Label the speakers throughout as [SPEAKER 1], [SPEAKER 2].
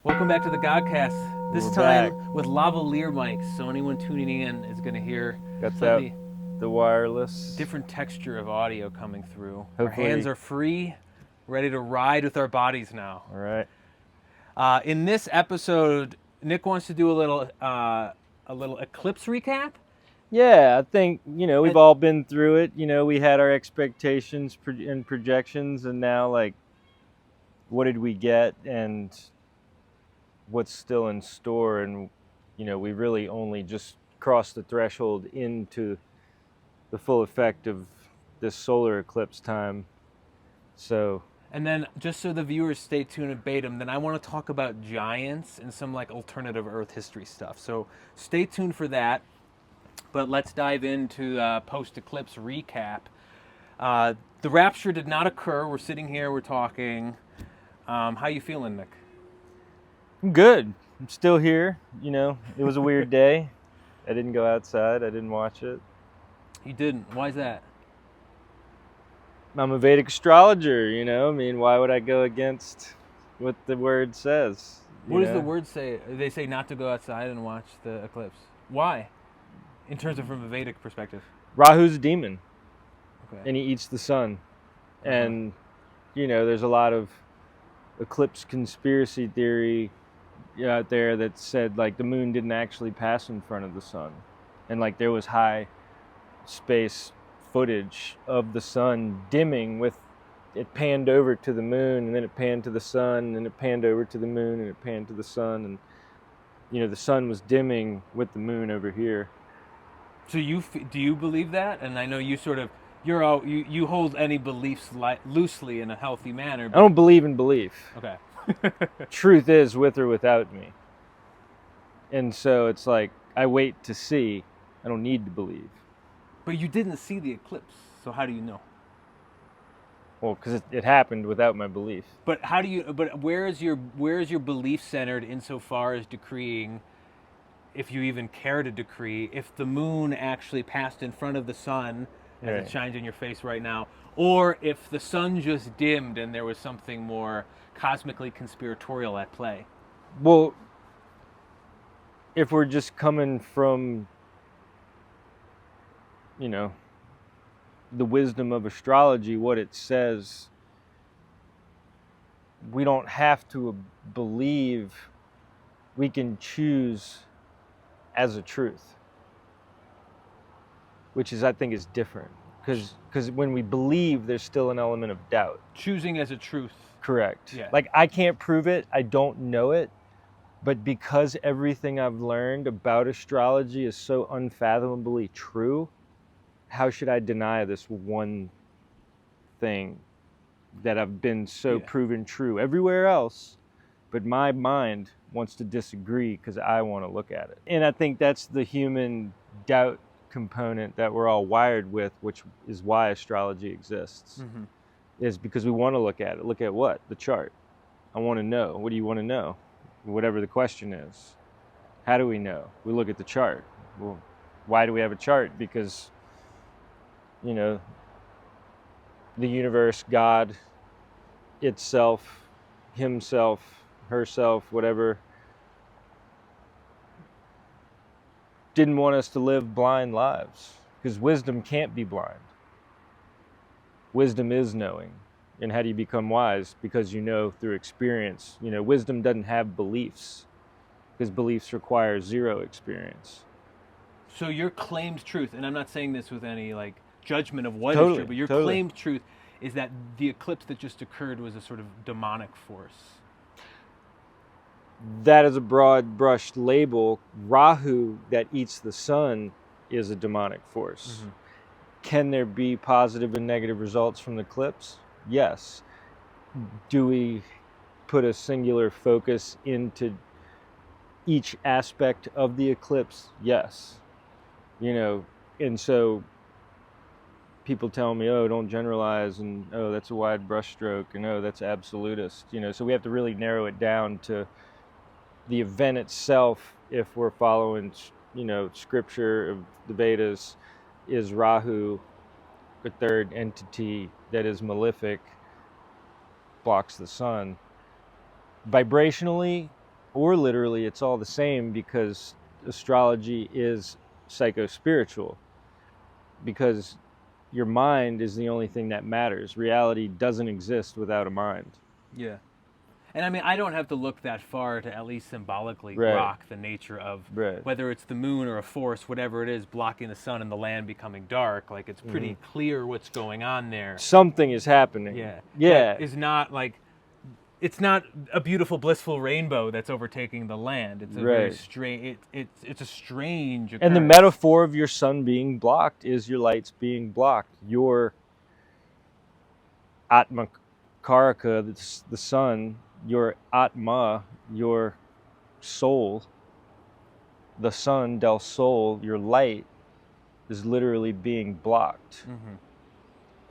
[SPEAKER 1] Welcome back to the God Kast. This
[SPEAKER 2] We're
[SPEAKER 1] time
[SPEAKER 2] back.
[SPEAKER 1] with lavalier mics, so anyone tuning in is going to hear
[SPEAKER 2] Got that
[SPEAKER 1] slightly
[SPEAKER 2] the wireless.
[SPEAKER 1] different texture of audio coming through. Our
[SPEAKER 2] Hopefully.
[SPEAKER 1] hands are free, ready to ride with our bodies now.
[SPEAKER 2] All right.
[SPEAKER 1] In this episode, Nick wants to do a little eclipse recap.
[SPEAKER 2] Yeah, I think we've
[SPEAKER 1] And-
[SPEAKER 2] all been through it. We had our expectations and projections, and now what did we get, and what's still in store, and we really only just crossed the threshold into the full effect of this solar eclipse time. So
[SPEAKER 1] And then, just so the viewers stay tuned and bait them, then I want to talk about giants and some like alternative Earth history stuff. So stay tuned for that. But let's dive into post-eclipse recap. The rapture did not occur. We're sitting here, we're talking. How you feeling, Nick?
[SPEAKER 2] I'm good. I'm still here. It was a weird day. I didn't go outside. I didn't watch it.
[SPEAKER 1] You didn't. Why is that?
[SPEAKER 2] I'm a Vedic astrologer, I mean, why would I go against what the word says?
[SPEAKER 1] What does the word say? They say not to go outside and watch the eclipse. Why? In terms of from a Vedic perspective.
[SPEAKER 2] Rahu's a demon,
[SPEAKER 1] Okay.
[SPEAKER 2] and he eats the sun.
[SPEAKER 1] Uh-huh.
[SPEAKER 2] And, there's a lot of eclipse conspiracy theory out there that said, the moon didn't actually pass in front of the sun. And, there was high space footage of the sun dimming with it panned over to the moon, and then it panned to the sun, and it panned over to the moon, and it panned to the sun, and the sun was dimming with the moon over here.
[SPEAKER 1] So do you believe that? And I know you sort of you hold any beliefs loosely in a healthy manner.
[SPEAKER 2] I don't believe in belief.
[SPEAKER 1] Okay.
[SPEAKER 2] Truth is with or without me. And so it's like I wait to see. I don't need to believe.
[SPEAKER 1] But you didn't see the eclipse, so how do you know?
[SPEAKER 2] Well, because it happened without my belief.
[SPEAKER 1] But how do you? But where is your belief centered insofar as decreeing, if you even care to decree, if the moon actually passed in front of the sun as
[SPEAKER 2] Right.
[SPEAKER 1] it shines in your face right now, or if the sun just dimmed and there was something more cosmically conspiratorial at play?
[SPEAKER 2] Well, if we're just coming from, the wisdom of astrology, what it says, we don't have to believe. We can choose as a truth, which I think is different. Because when we believe, there's still an element of doubt.
[SPEAKER 1] Choosing as a truth.
[SPEAKER 2] Correct.
[SPEAKER 1] Yeah.
[SPEAKER 2] I can't prove it. I don't know it. But because everything I've learned about astrology is so unfathomably true, how should I deny this one thing that I've been so proven true everywhere else? But my mind wants to disagree because I want to look at it. And I think that's the human doubt component that we're all wired with, which is why astrology exists.
[SPEAKER 1] Mm-hmm.
[SPEAKER 2] Is because we want to look at it. Look at what? The chart. I want to know. What do you want to know? Whatever the question is. How do we know? We look at the chart. Well, why do we have a chart? Because, the universe, God, itself, himself, herself, whatever, didn't want us to live blind lives. Because wisdom can't be blind. Wisdom is knowing. And how do you become wise? Because you know through experience. Wisdom doesn't have beliefs, because beliefs require zero experience.
[SPEAKER 1] So your claimed truth, and I'm not saying this with any judgment of what
[SPEAKER 2] Totally,
[SPEAKER 1] is true, but your
[SPEAKER 2] totally.
[SPEAKER 1] claimed truth is that the eclipse that just occurred was a sort of demonic force.
[SPEAKER 2] That is a broad brushed label. Rahu, that eats the sun, is a demonic force.
[SPEAKER 1] Mm-hmm.
[SPEAKER 2] Can there be positive and negative results from the eclipse? Yes. Do we put a singular focus into each aspect of the eclipse? Yes. And so people tell me, oh, don't generalize, and oh, that's a wide brushstroke, and oh, that's absolutist. So we have to really narrow it down to the event itself. If we're following, scripture of the Vedas, is Rahu a third entity that is malefic, blocks the sun. Vibrationally, or literally it's all the same, because astrology is psycho-spiritual, because your mind is the only thing that matters. Reality doesn't exist without a mind.
[SPEAKER 1] Yeah. And I mean, I don't have to look that far to at least symbolically
[SPEAKER 2] Right.
[SPEAKER 1] grok the nature of
[SPEAKER 2] Right.
[SPEAKER 1] whether it's the moon or a force, whatever it is, blocking the sun and the land becoming dark. Like, it's pretty clear what's going on there.
[SPEAKER 2] Something is happening.
[SPEAKER 1] Yeah.
[SPEAKER 2] Yeah.
[SPEAKER 1] That is not like, it's not a beautiful, blissful rainbow that's overtaking the land. It's a very
[SPEAKER 2] Right.
[SPEAKER 1] strange, it's a strange
[SPEAKER 2] And the
[SPEAKER 1] occurrence.
[SPEAKER 2] metaphor of your sun being blocked is your lights being blocked. Your Atma Karaka, the sun, your Atma, your soul, the sun, del sol, your light, is literally being blocked.
[SPEAKER 1] Mm-hmm.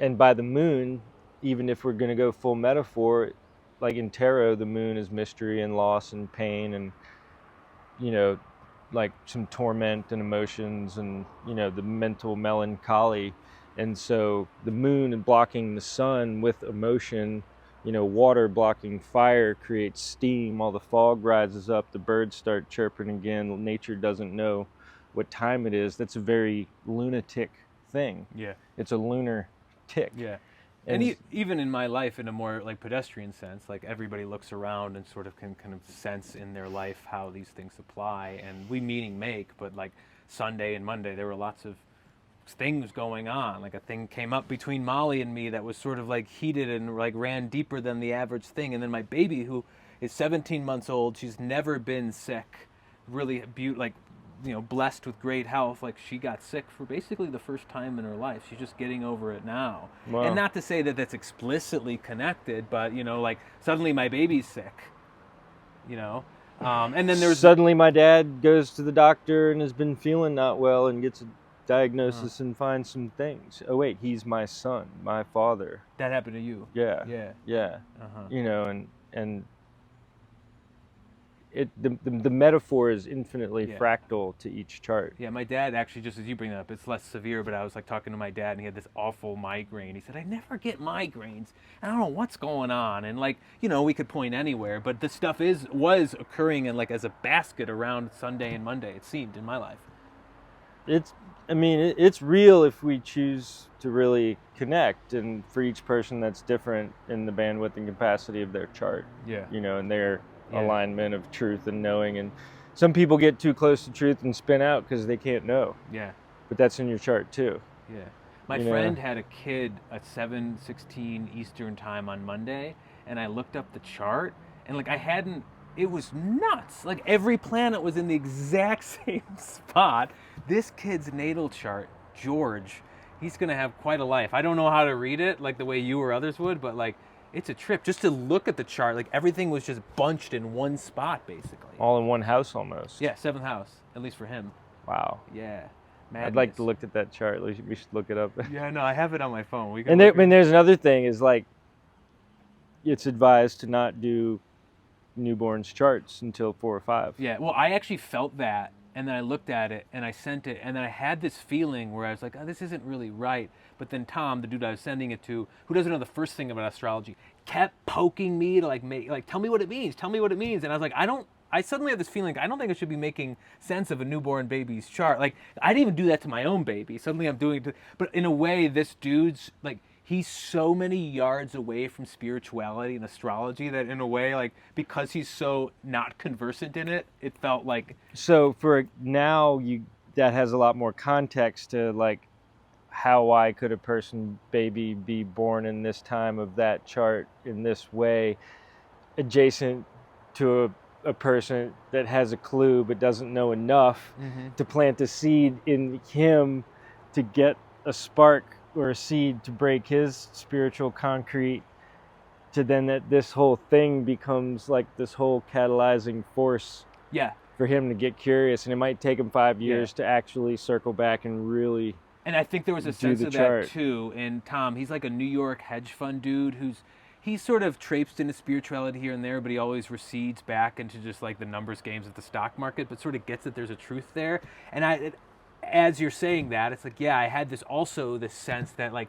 [SPEAKER 2] And by the moon, even if we're going to go full metaphor, like in tarot, the moon is mystery and loss and pain and, you know, like some torment and emotions and, you know, the mental melancholy. And so the moon and blocking the sun with emotion, you know, water blocking fire creates steam, all the fog rises up, the birds start chirping again, nature doesn't know what time it is. That's a very lunatic thing.
[SPEAKER 1] Yeah.
[SPEAKER 2] It's a lunar tick.
[SPEAKER 1] Yeah. And even in my life, in a more like pedestrian sense, like everybody looks around and sort of can kind of sense in their life how these things apply. And we meaning make, but like Sunday and Monday, there were lots of things going on. Like a thing came up between Molly and me that was sort of like heated and like ran deeper than the average thing. And then my baby, who is 17 months old, she's never been sick, really like, you know, blessed with great health. Like, she got sick for basically the first time in her life. She's just getting over it now.
[SPEAKER 2] Wow.
[SPEAKER 1] And not to say that that's explicitly connected, but, you know, like suddenly my baby's sick, you know. And then there's
[SPEAKER 2] suddenly my dad goes to the doctor and has been feeling not well and gets a diagnosis and finds some things. Oh wait, he's my son, my father.
[SPEAKER 1] that happened to you.
[SPEAKER 2] Yeah.
[SPEAKER 1] Yeah.
[SPEAKER 2] Yeah.
[SPEAKER 1] Uh-huh.
[SPEAKER 2] You know, and the metaphor is infinitely fractal to each chart.
[SPEAKER 1] Yeah, my dad actually, just as you bring that up, it's less severe, but I was like talking to my dad and he had this awful migraine. He said, I never get migraines. I don't know what's going on. And like, you know, we could point anywhere, but this stuff was occurring in like as a basket around Sunday and Monday, it seemed, in my life.
[SPEAKER 2] It's real if we choose to really connect, and for each person that's different in the bandwidth and capacity of their chart.
[SPEAKER 1] Yeah.
[SPEAKER 2] You know, and their alignment of truth and knowing. And some people get too close to truth and spin out because they can't know.
[SPEAKER 1] Yeah.
[SPEAKER 2] But that's in your chart too.
[SPEAKER 1] Yeah. My friend had a kid at 7:16 Eastern time on Monday, and I looked up the chart, and like it was nuts. Like every planet was in the exact same spot. This kid's natal chart, George, he's going to have quite a life. I don't know how to read it like the way you or others would, but like it's a trip just to look at the chart. Like everything was just bunched in one spot, basically.
[SPEAKER 2] All in one house almost.
[SPEAKER 1] Yeah, 7th house, at least for him.
[SPEAKER 2] Wow.
[SPEAKER 1] Yeah. Madness.
[SPEAKER 2] I'd like to look at that chart. We should look it up.
[SPEAKER 1] Yeah, no, I have it on my phone. We can
[SPEAKER 2] And
[SPEAKER 1] look at it.
[SPEAKER 2] there's another thing is like, it's advised to not do newborns charts until 4 or 5.
[SPEAKER 1] Yeah, well, I actually felt that, and then I looked at it, and I sent it, and then I had this feeling where I was like, oh, this isn't really right. But then Tom, the dude I was sending it to, who doesn't know the first thing about astrology, kept poking me to like tell me what it means, tell me what it means. And I was like, I suddenly had this feeling, I don't think I should be making sense of a newborn baby's chart. Like, I didn't even do that to my own baby. Suddenly I'm doing it but in a way, this dude's, like, he's so many yards away from spirituality and astrology that in a way, like, because he's so not conversant in it, it felt like...
[SPEAKER 2] So for now, that has a lot more context to, like, why could a baby be born in this time of that chart in this way, adjacent to a person that has a clue but doesn't know enough to plant a seed in him to get a spark or a seed to break his spiritual concrete, to then that this whole thing becomes like this whole catalyzing force for him to get curious. And it might take him 5 years to actually circle back and really...
[SPEAKER 1] And I think there was a sense of that too. And Tom, he's like a New York hedge fund dude he's sort of traipsed into spirituality here and there, but he always recedes back into just like the numbers games of the stock market, but sort of gets that there's a truth there. And as you're saying that, it's like, yeah, I had this sense that like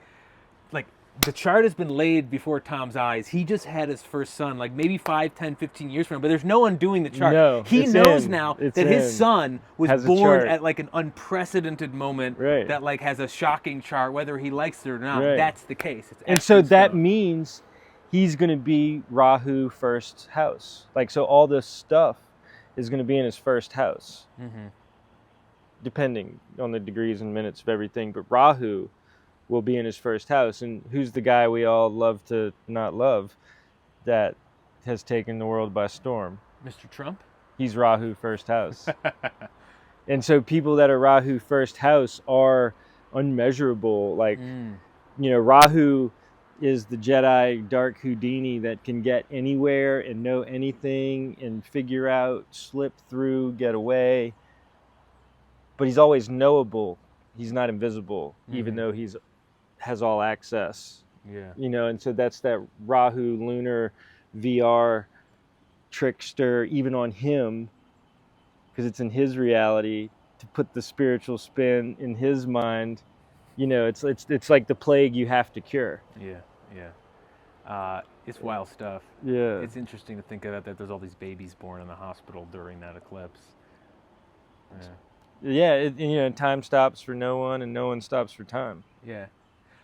[SPEAKER 1] the chart has been laid before Tom's eyes. He just had his first son, like maybe 5, 10, 15 years from now, but there's no undoing the chart.
[SPEAKER 2] No,
[SPEAKER 1] He
[SPEAKER 2] it's
[SPEAKER 1] knows
[SPEAKER 2] in.
[SPEAKER 1] now
[SPEAKER 2] It's
[SPEAKER 1] that his
[SPEAKER 2] in.
[SPEAKER 1] son was
[SPEAKER 2] Has a
[SPEAKER 1] born
[SPEAKER 2] chart.
[SPEAKER 1] at like an unprecedented moment
[SPEAKER 2] Right.
[SPEAKER 1] that like has a shocking chart, whether he likes it or not.
[SPEAKER 2] Right.
[SPEAKER 1] That's the case. It's
[SPEAKER 2] And
[SPEAKER 1] etched
[SPEAKER 2] so
[SPEAKER 1] in
[SPEAKER 2] that
[SPEAKER 1] stone.
[SPEAKER 2] means he's going to be Rahu first house. Like, so all this stuff is going to be in his first house, depending on the degrees and minutes of everything. But Rahu will be in his first house. And who's the guy we all love to not love that has taken the world by storm?
[SPEAKER 1] Mr. Trump?
[SPEAKER 2] He's Rahu first house. And so people that are Rahu first house are unmeasurable. Like, you know, Rahu is the Jedi dark Houdini that can get anywhere and know anything and figure out, slip through, get away. But he's always knowable. He's not invisible, even though he's has all access.
[SPEAKER 1] Yeah.
[SPEAKER 2] You know, and so that's that Rahu lunar VR trickster, even on him, because it's in his reality, to put the spiritual spin in his mind. You know, it's like the plague you have to cure.
[SPEAKER 1] Yeah. It's wild stuff.
[SPEAKER 2] Yeah.
[SPEAKER 1] It's interesting to think about that there's all these babies born in the hospital during that eclipse.
[SPEAKER 2] Yeah, you know, time stops for no one and no one stops for time.
[SPEAKER 1] Yeah.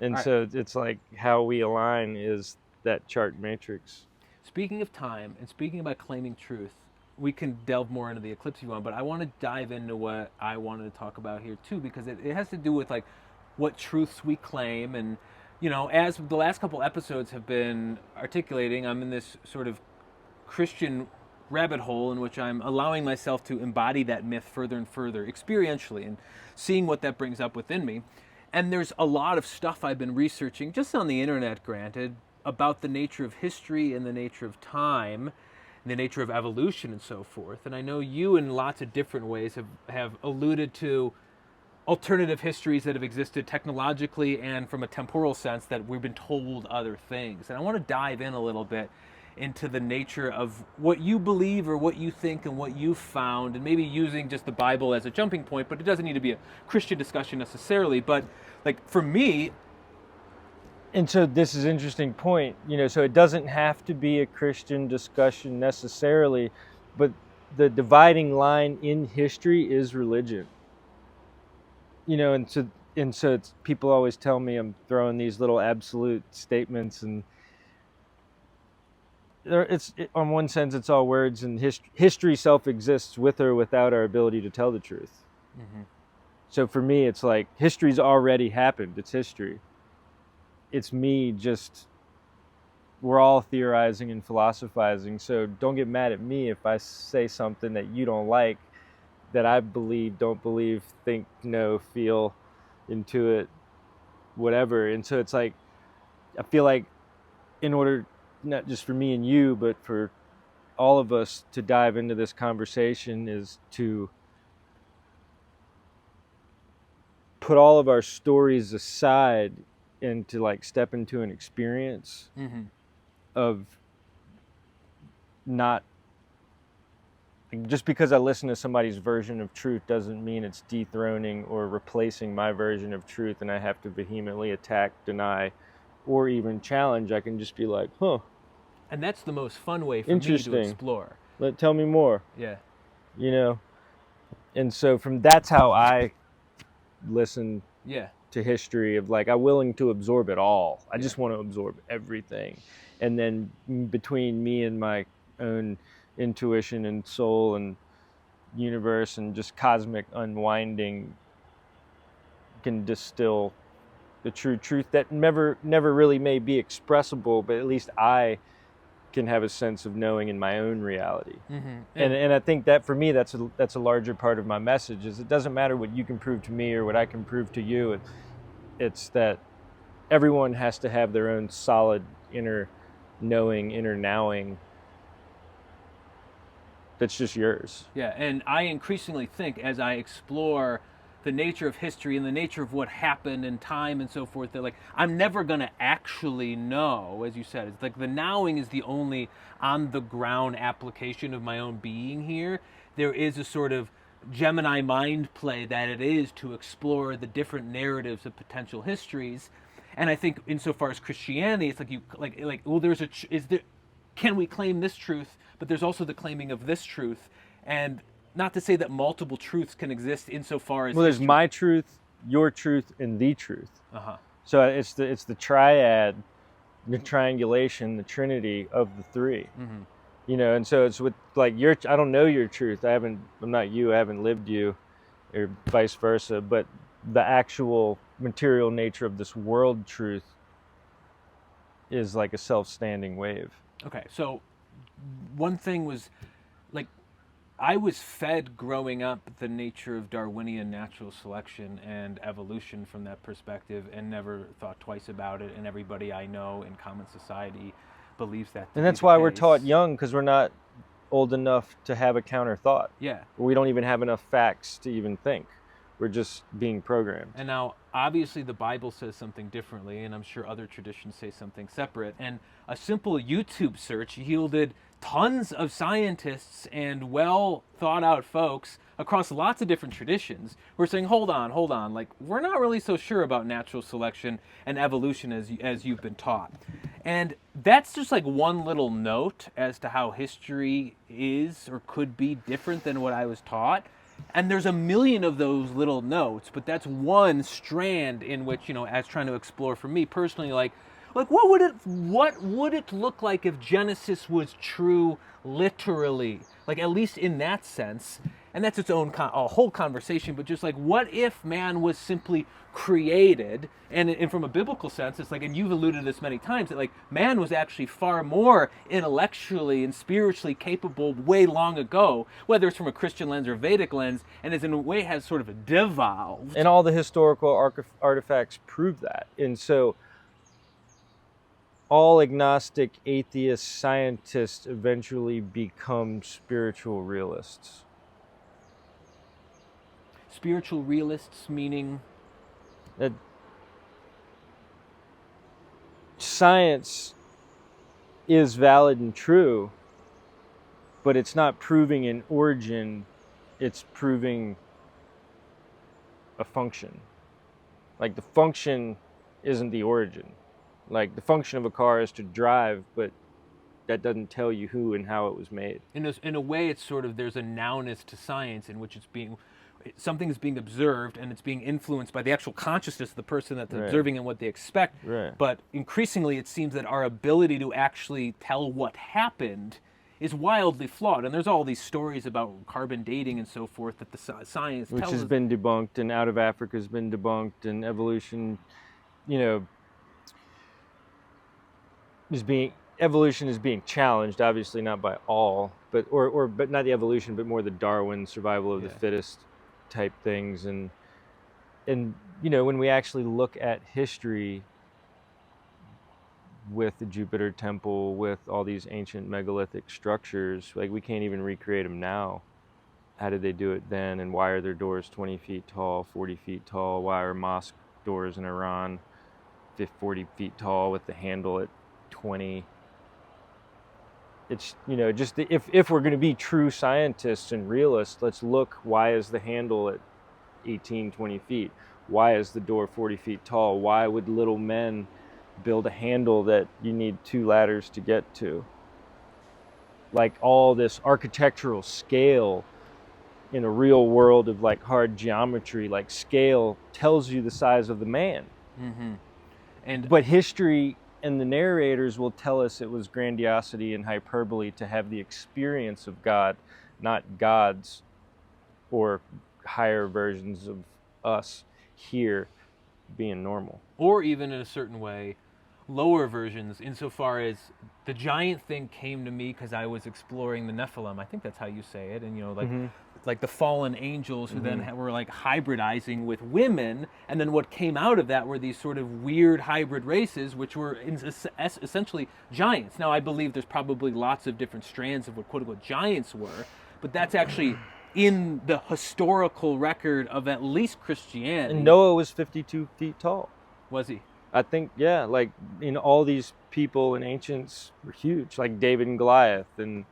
[SPEAKER 2] And
[SPEAKER 1] All
[SPEAKER 2] so it's like how we align is that chart matrix.
[SPEAKER 1] Speaking of time and speaking about claiming truth, we can delve more into the eclipse if you want, but I want to dive into what I wanted to talk about here too, because it has to do with like what truths we claim. And, you know, as the last couple episodes have been articulating, I'm in this sort of Christian rabbit hole in which I'm allowing myself to embody that myth further and further experientially and seeing what that brings up within me. And there's a lot of stuff I've been researching, just on the internet, granted, about the nature of history and the nature of time, and the nature of evolution and so forth. And I know you in lots of different ways have alluded to alternative histories that have existed technologically and from a temporal sense that we've been told other things. And I want to dive in a little bit into the nature of what you believe or what you think and what you've found, and maybe using just the Bible as a jumping point, but it doesn't need to be a Christian discussion necessarily. But like for me,
[SPEAKER 2] and so this is an interesting point, you know, so it doesn't have to be a Christian discussion necessarily, but the dividing line in history is religion. You know, and so it's, people always tell me I'm throwing these little absolute statements, and on one sense it's all words, and history self-exists with or without our ability to tell the truth. So for me, it's like history's already happened. It's history. It's me just, we're all theorizing and philosophizing. So don't get mad at me if I say something that you don't like, that I believe, don't believe, think, know, feel, intuit, whatever. And so it's like, I feel like in order, not just for me and you, but for all of us to dive into this conversation, is to put all of our stories aside and to like step into an experience of not, just because I listen to somebody's version of truth doesn't mean it's dethroning or replacing my version of truth and I have to vehemently attack, deny, or even challenge. I can just be like, huh.
[SPEAKER 1] And that's the most fun way for me to explore.
[SPEAKER 2] Tell me more.
[SPEAKER 1] Yeah.
[SPEAKER 2] You know? And so that's how I listen to history, of like, I'm willing to absorb it all. I just want to absorb everything. And then between me and my own intuition and soul and universe and just cosmic unwinding can distill the true truth that never really may be expressible, but at least I can have a sense of knowing in my own reality. And I think that for me, that's a larger part of my message, is it doesn't matter what you can prove to me or what I can prove to you. It's that everyone has to have their own solid inner knowing, inner nowing that's just yours.
[SPEAKER 1] Yeah, and I increasingly think, as I explore the nature of history and the nature of what happened in time and so forth, that like I'm never going to actually know, as you said. It's like the nowing is the only on the ground application of my own being here. There is a sort of Gemini mind play that it is to explore the different narratives of potential histories. And I think insofar as Christianity, it's like well, can we claim this truth, but there's also the claiming of this truth, and not to say that multiple truths can exist insofar as
[SPEAKER 2] Well, there's my truth, your truth, and the truth.
[SPEAKER 1] Uh-huh.
[SPEAKER 2] So it's the triad, the triangulation, the trinity of the three.
[SPEAKER 1] Mm-hmm.
[SPEAKER 2] You know, and so it's with like I don't know your truth. I'm not you. I haven't lived you, or vice versa. But the actual material nature of this world truth is like a self-standing wave.
[SPEAKER 1] Okay, so one thing was, like, I was fed growing up the nature of Darwinian natural selection and evolution from that perspective, and never thought twice about it. And everybody I know in common society believes that.
[SPEAKER 2] And that's why we're taught young, because we're not old enough to have a counter thought.
[SPEAKER 1] Yeah.
[SPEAKER 2] We don't even have enough facts to even think. We're just being programmed.
[SPEAKER 1] And now, obviously, the Bible says something differently, and I'm sure other traditions say something separate. And a simple YouTube search yielded tons of scientists and well thought out folks across lots of different traditions who are saying, hold on, like, we're not really so sure about natural selection and evolution as you've been taught. And that's just like one little note as to how history is or could be different than what I was taught. And there's a million of those little notes, but that's one strand in which, as trying to explore for me personally, like what would it look like if Genesis was true literally, like at least in that sense? And that's its own a whole conversation, but just like, what if man was simply created, and from a biblical sense, it's like, and you've alluded to this many times, that like man was actually far more intellectually and spiritually capable way long ago, whether it's from a Christian lens or Vedic lens, and is in a way has sort of devolved.
[SPEAKER 2] And all the historical artifacts prove that. And so all agnostic, atheist scientists eventually become spiritual realists.
[SPEAKER 1] Spiritual realists meaning?
[SPEAKER 2] That science is valid and true, but it's not proving an origin, it's proving a function. Like the function isn't the origin. Like the function of a car is to drive, but that doesn't tell you who and how it was made.
[SPEAKER 1] In a way, it's sort of, there's a nowness to science in which something is being observed and it's being influenced by the actual consciousness of the person that's observing and what they expect.
[SPEAKER 2] Right.
[SPEAKER 1] But increasingly, it seems that our ability to actually tell what happened is wildly flawed. And there's all these stories about carbon dating and so forth that the science
[SPEAKER 2] which
[SPEAKER 1] tells
[SPEAKER 2] has
[SPEAKER 1] us.
[SPEAKER 2] Been debunked, and out of Africa has been debunked, and evolution, evolution is being challenged, obviously not by all, but not the evolution, but more the Darwin survival of the fittest type things. And when we actually look at history with the Jupiter temple, with all these ancient megalithic structures, like we can't even recreate them now. How did they do it then? And why are their doors 20 feet tall, 40 feet tall? Why are mosque doors in Iran 40 feet tall with the handle at 20? It's, if we're going to be true scientists and realists, let's look, why is the handle at 18, 20 feet? Why is the door 40 feet tall? Why would little men build a handle that you need 2 ladders to get to? Like all this architectural scale in a real world of like hard geometry, like scale tells you the size of the man.
[SPEAKER 1] Mm-hmm. But
[SPEAKER 2] history and the narrators will tell us it was grandiosity and hyperbole to have the experience of God, not gods or higher versions of us here being normal.
[SPEAKER 1] Or even in a certain way, lower versions, insofar as the giant thing came to me because I was exploring the Nephilim. I think that's how you say it. And, like the fallen angels who then were like hybridizing with women. And then what came out of that were these sort of weird hybrid races, which were essentially giants. Now, I believe there's probably lots of different strands of what quote-unquote giants were, but that's actually in the historical record of at least Christianity.
[SPEAKER 2] And Noah was 52 feet tall.
[SPEAKER 1] Was he?
[SPEAKER 2] I think, like all these people and ancients were huge, like David and Goliath, and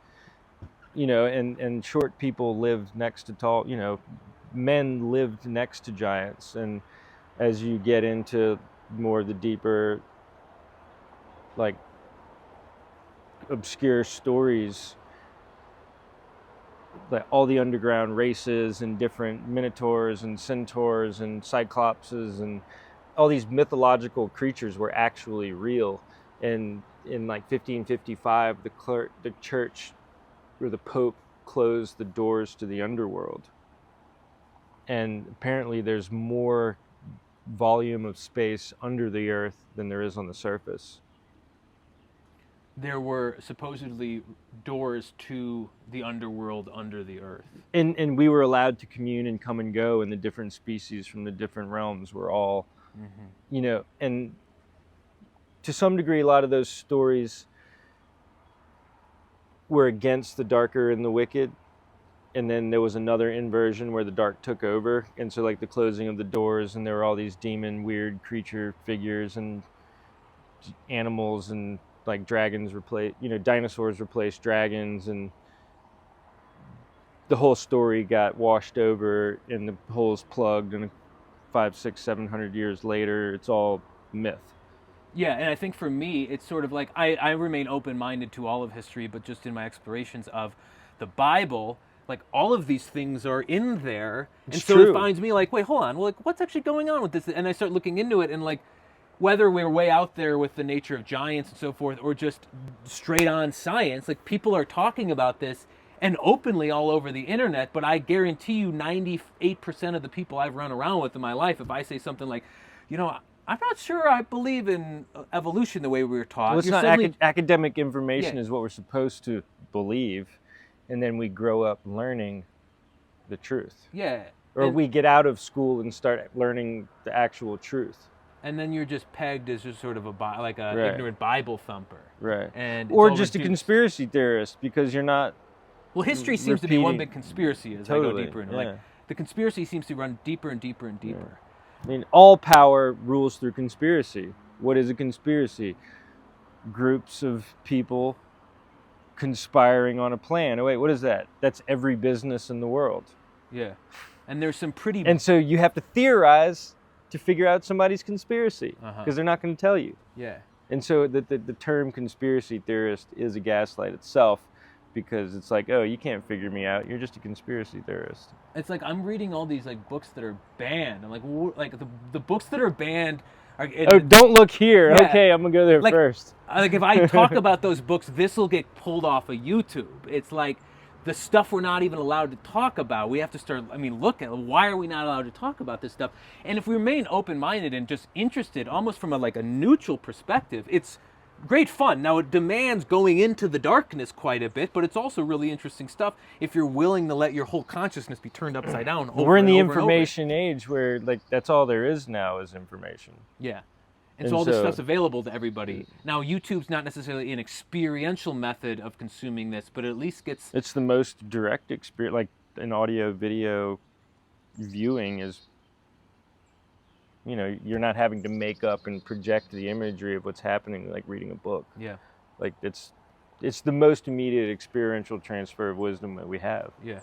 [SPEAKER 2] and short people lived next to tall, men lived next to giants. And as you get into more of the deeper, like, obscure stories, like all the underground races and different minotaurs and centaurs and cyclopses and all these mythological creatures were actually real. And in like 1555, the church or the Pope closed the doors to the underworld. And apparently there's more volume of space under the earth than there is on the surface.
[SPEAKER 1] There were supposedly doors to the underworld under the earth.
[SPEAKER 2] And we were allowed to commune and come and go, and the different species from the different realms were all, you know, and to some degree, a lot of those stories were against the darker and the wicked. And then there was another inversion where the dark took over. And so like the closing of the doors, and there were all these demon, weird creature figures and animals, and like dragons replaced, you know, dinosaurs replaced dragons, and the whole story got washed over and the holes plugged, and 500, 600, 700 years later, it's all myth.
[SPEAKER 1] Yeah, and I think for me, it's sort of like I remain open-minded to all of history, but just in my explorations of the Bible, like all of these things are in there, and
[SPEAKER 2] It's
[SPEAKER 1] so
[SPEAKER 2] true.
[SPEAKER 1] it finds me like, wait, hold on, well, like what's actually going on with this? And I start looking into it, and like whether we're way out there with the nature of giants and so forth, or just straight on science, like people are talking about this and openly all over the internet. But I guarantee you, 98% of the people I've run around with in my life, if I say something like, you know, I'm not sure I believe in evolution the way we were taught.
[SPEAKER 2] Well, it's
[SPEAKER 1] You're
[SPEAKER 2] not
[SPEAKER 1] suddenly-
[SPEAKER 2] academic information
[SPEAKER 1] Yeah.
[SPEAKER 2] is what we're supposed to believe, and then we grow up learning the truth.
[SPEAKER 1] Yeah.
[SPEAKER 2] Or
[SPEAKER 1] and,
[SPEAKER 2] we get out of school and start learning the actual truth.
[SPEAKER 1] and then you're just pegged as just sort of like a
[SPEAKER 2] Right.
[SPEAKER 1] ignorant Bible thumper.
[SPEAKER 2] Right.
[SPEAKER 1] And it's
[SPEAKER 2] Or
[SPEAKER 1] all
[SPEAKER 2] just a
[SPEAKER 1] reduced.
[SPEAKER 2] conspiracy theorist, because you're not.
[SPEAKER 1] Well, history seems to be one
[SPEAKER 2] repeating-
[SPEAKER 1] big conspiracy as I
[SPEAKER 2] Totally,
[SPEAKER 1] go deeper into
[SPEAKER 2] yeah.
[SPEAKER 1] like the conspiracy seems to run deeper and deeper and deeper.
[SPEAKER 2] I mean, all power rules through conspiracy. What is a conspiracy? Groups of people conspiring on a plan. Oh, wait, what is that? That's every business in the world.
[SPEAKER 1] Yeah. And there's some pretty
[SPEAKER 2] And so you have to theorize to figure out somebody's conspiracy, because
[SPEAKER 1] Uh-huh.
[SPEAKER 2] they're not going to tell you.
[SPEAKER 1] yeah.
[SPEAKER 2] And so the term conspiracy theorist is a gaslight itself, because it's like, oh, you can't figure me out. You're just a conspiracy theorist.
[SPEAKER 1] It's like I'm reading all these like books that are banned. I'm like, the books that are banned are.
[SPEAKER 2] Oh, don't look here.
[SPEAKER 1] Yeah.
[SPEAKER 2] Okay, I'm going to go there
[SPEAKER 1] Like-
[SPEAKER 2] first.
[SPEAKER 1] Like if I talk about those books, this will get pulled off of YouTube. It's like the stuff we're not even allowed to talk about. We have to start. I mean, look at why are we not allowed to talk about this stuff? And if we remain open-minded and just interested, almost from a neutral perspective, it's great fun. Now it demands going into the darkness quite a bit, but it's also really interesting stuff if you're willing to let your whole consciousness be turned upside down.
[SPEAKER 2] We're in the
[SPEAKER 1] over and over.
[SPEAKER 2] information age where like that's all there is now is information.
[SPEAKER 1] Yeah. And
[SPEAKER 2] And
[SPEAKER 1] so all this
[SPEAKER 2] so-
[SPEAKER 1] stuff's available to everybody. Now, YouTube's not necessarily an experiential method of consuming this, but it at least gets...
[SPEAKER 2] It's the most direct experience. Like an audio video viewing is, you know, you're not having to make up and project the imagery of what's happening like reading a book.
[SPEAKER 1] Yeah,
[SPEAKER 2] Like it's the most immediate experiential transfer of wisdom that we have.
[SPEAKER 1] yeah.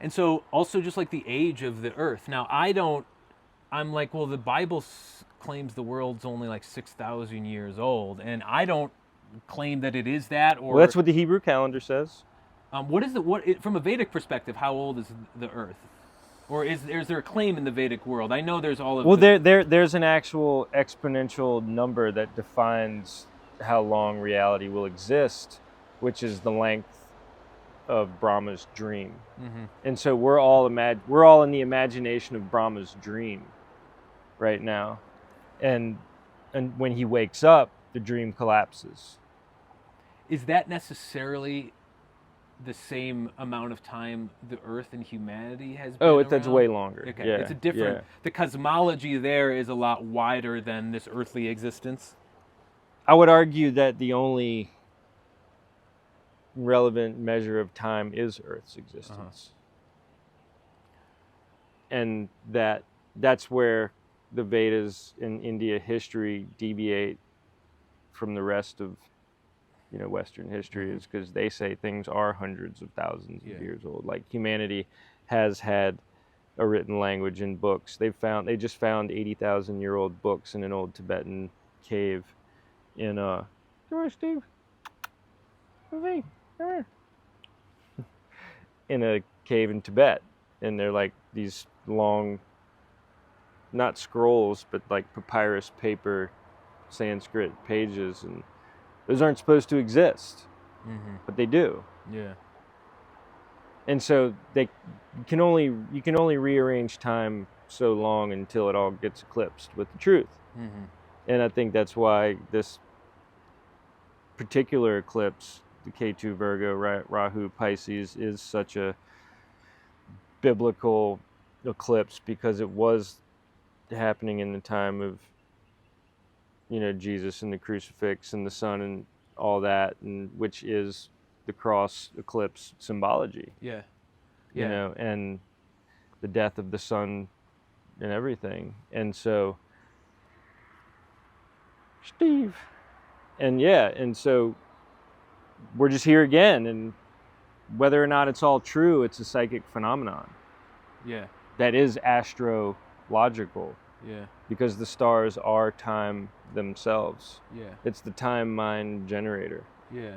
[SPEAKER 1] And so also just like the age of the earth. Now, I'm like, well, the Bible claims the world's only like 6,000 years old, and I don't claim that it is that. Or
[SPEAKER 2] Well, that's what the Hebrew calendar says.
[SPEAKER 1] from a Vedic perspective, how old is the earth? Or is there a claim in the Vedic world? I know there's all of
[SPEAKER 2] Well,
[SPEAKER 1] the...
[SPEAKER 2] there's an actual exponential number that defines how long reality will exist, which is the length of Brahma's dream.
[SPEAKER 1] Mhm.
[SPEAKER 2] And so we're all in the imagination of Brahma's dream right now. And when he wakes up, the dream collapses.
[SPEAKER 1] Is that necessarily the same amount of time the Earth and humanity has been
[SPEAKER 2] That's
[SPEAKER 1] around?
[SPEAKER 2] way longer.
[SPEAKER 1] Okay,
[SPEAKER 2] Yeah,
[SPEAKER 1] it's a different...
[SPEAKER 2] yeah.
[SPEAKER 1] The cosmology there is a lot wider than this earthly existence.
[SPEAKER 2] I would argue that the only relevant measure of time is Earth's existence. And that's where the Vedas in India history deviate from the rest of Western history, is because they say things are hundreds of thousands
[SPEAKER 1] Yeah.
[SPEAKER 2] of years old. Like humanity has had a written language in books. They just found 80,000-year-old books in an old Tibetan cave in come here, Steve. Come here. In a cave in Tibet, and they're like these long, not scrolls, but like papyrus paper, Sanskrit pages, and those aren't supposed to exist, but they do.
[SPEAKER 1] Yeah.
[SPEAKER 2] And so you can only rearrange time so long until it all gets eclipsed with the truth. And I think that's why this particular eclipse, the K2 Virgo, Rahu Pisces, is such a biblical eclipse, because it was happening in the time of, Jesus and the crucifix and the sun and all that, and which is the cross eclipse symbology.
[SPEAKER 1] Yeah.
[SPEAKER 2] And the death of the sun and everything. And so Steve, and so we're just here again, and whether or not it's all true, it's a psychic phenomenon.
[SPEAKER 1] Yeah.
[SPEAKER 2] That is astrological.
[SPEAKER 1] Yeah.
[SPEAKER 2] Because the stars are time themselves.
[SPEAKER 1] Yeah.
[SPEAKER 2] It's the time mind generator.
[SPEAKER 1] Yeah.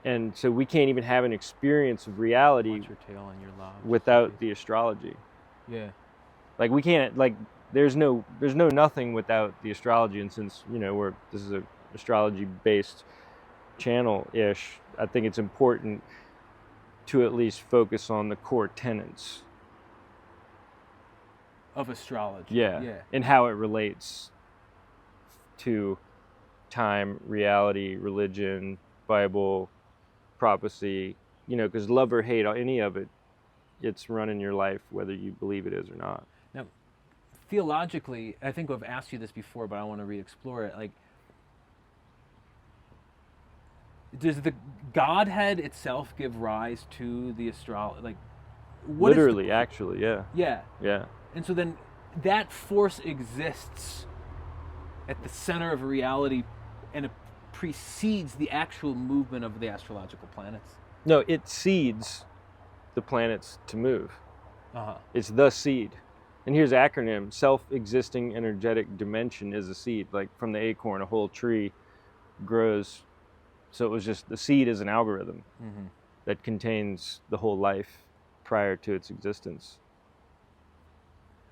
[SPEAKER 2] And so we can't even have an experience of reality
[SPEAKER 1] Watch your tail on your lob
[SPEAKER 2] without the astrology.
[SPEAKER 1] Yeah.
[SPEAKER 2] Like we can't, like there's no nothing without the astrology. And since this is a astrology based channel ish, I think it's important to at least focus on the core tenets
[SPEAKER 1] of astrology.
[SPEAKER 2] Yeah. And how it relates to time, reality, religion, Bible, prophecy, because love or hate, any of it, it's running your life whether you believe it is or not.
[SPEAKER 1] Now, theologically, I think I've asked you this before, but I want to re-explore it. Like, does the Godhead itself give rise to the astrology? Like, what
[SPEAKER 2] literally, actually, yeah.
[SPEAKER 1] Yeah.
[SPEAKER 2] Yeah.
[SPEAKER 1] And so then that force exists at the center of reality, and it precedes the actual movement of the astrological planets.
[SPEAKER 2] No, it seeds the planets to move. It's the seed. And here's the acronym: self-existing energetic dimension is a seed. Like from the acorn, a whole tree grows. So it was just, the seed is an algorithm that contains the whole life prior to its existence.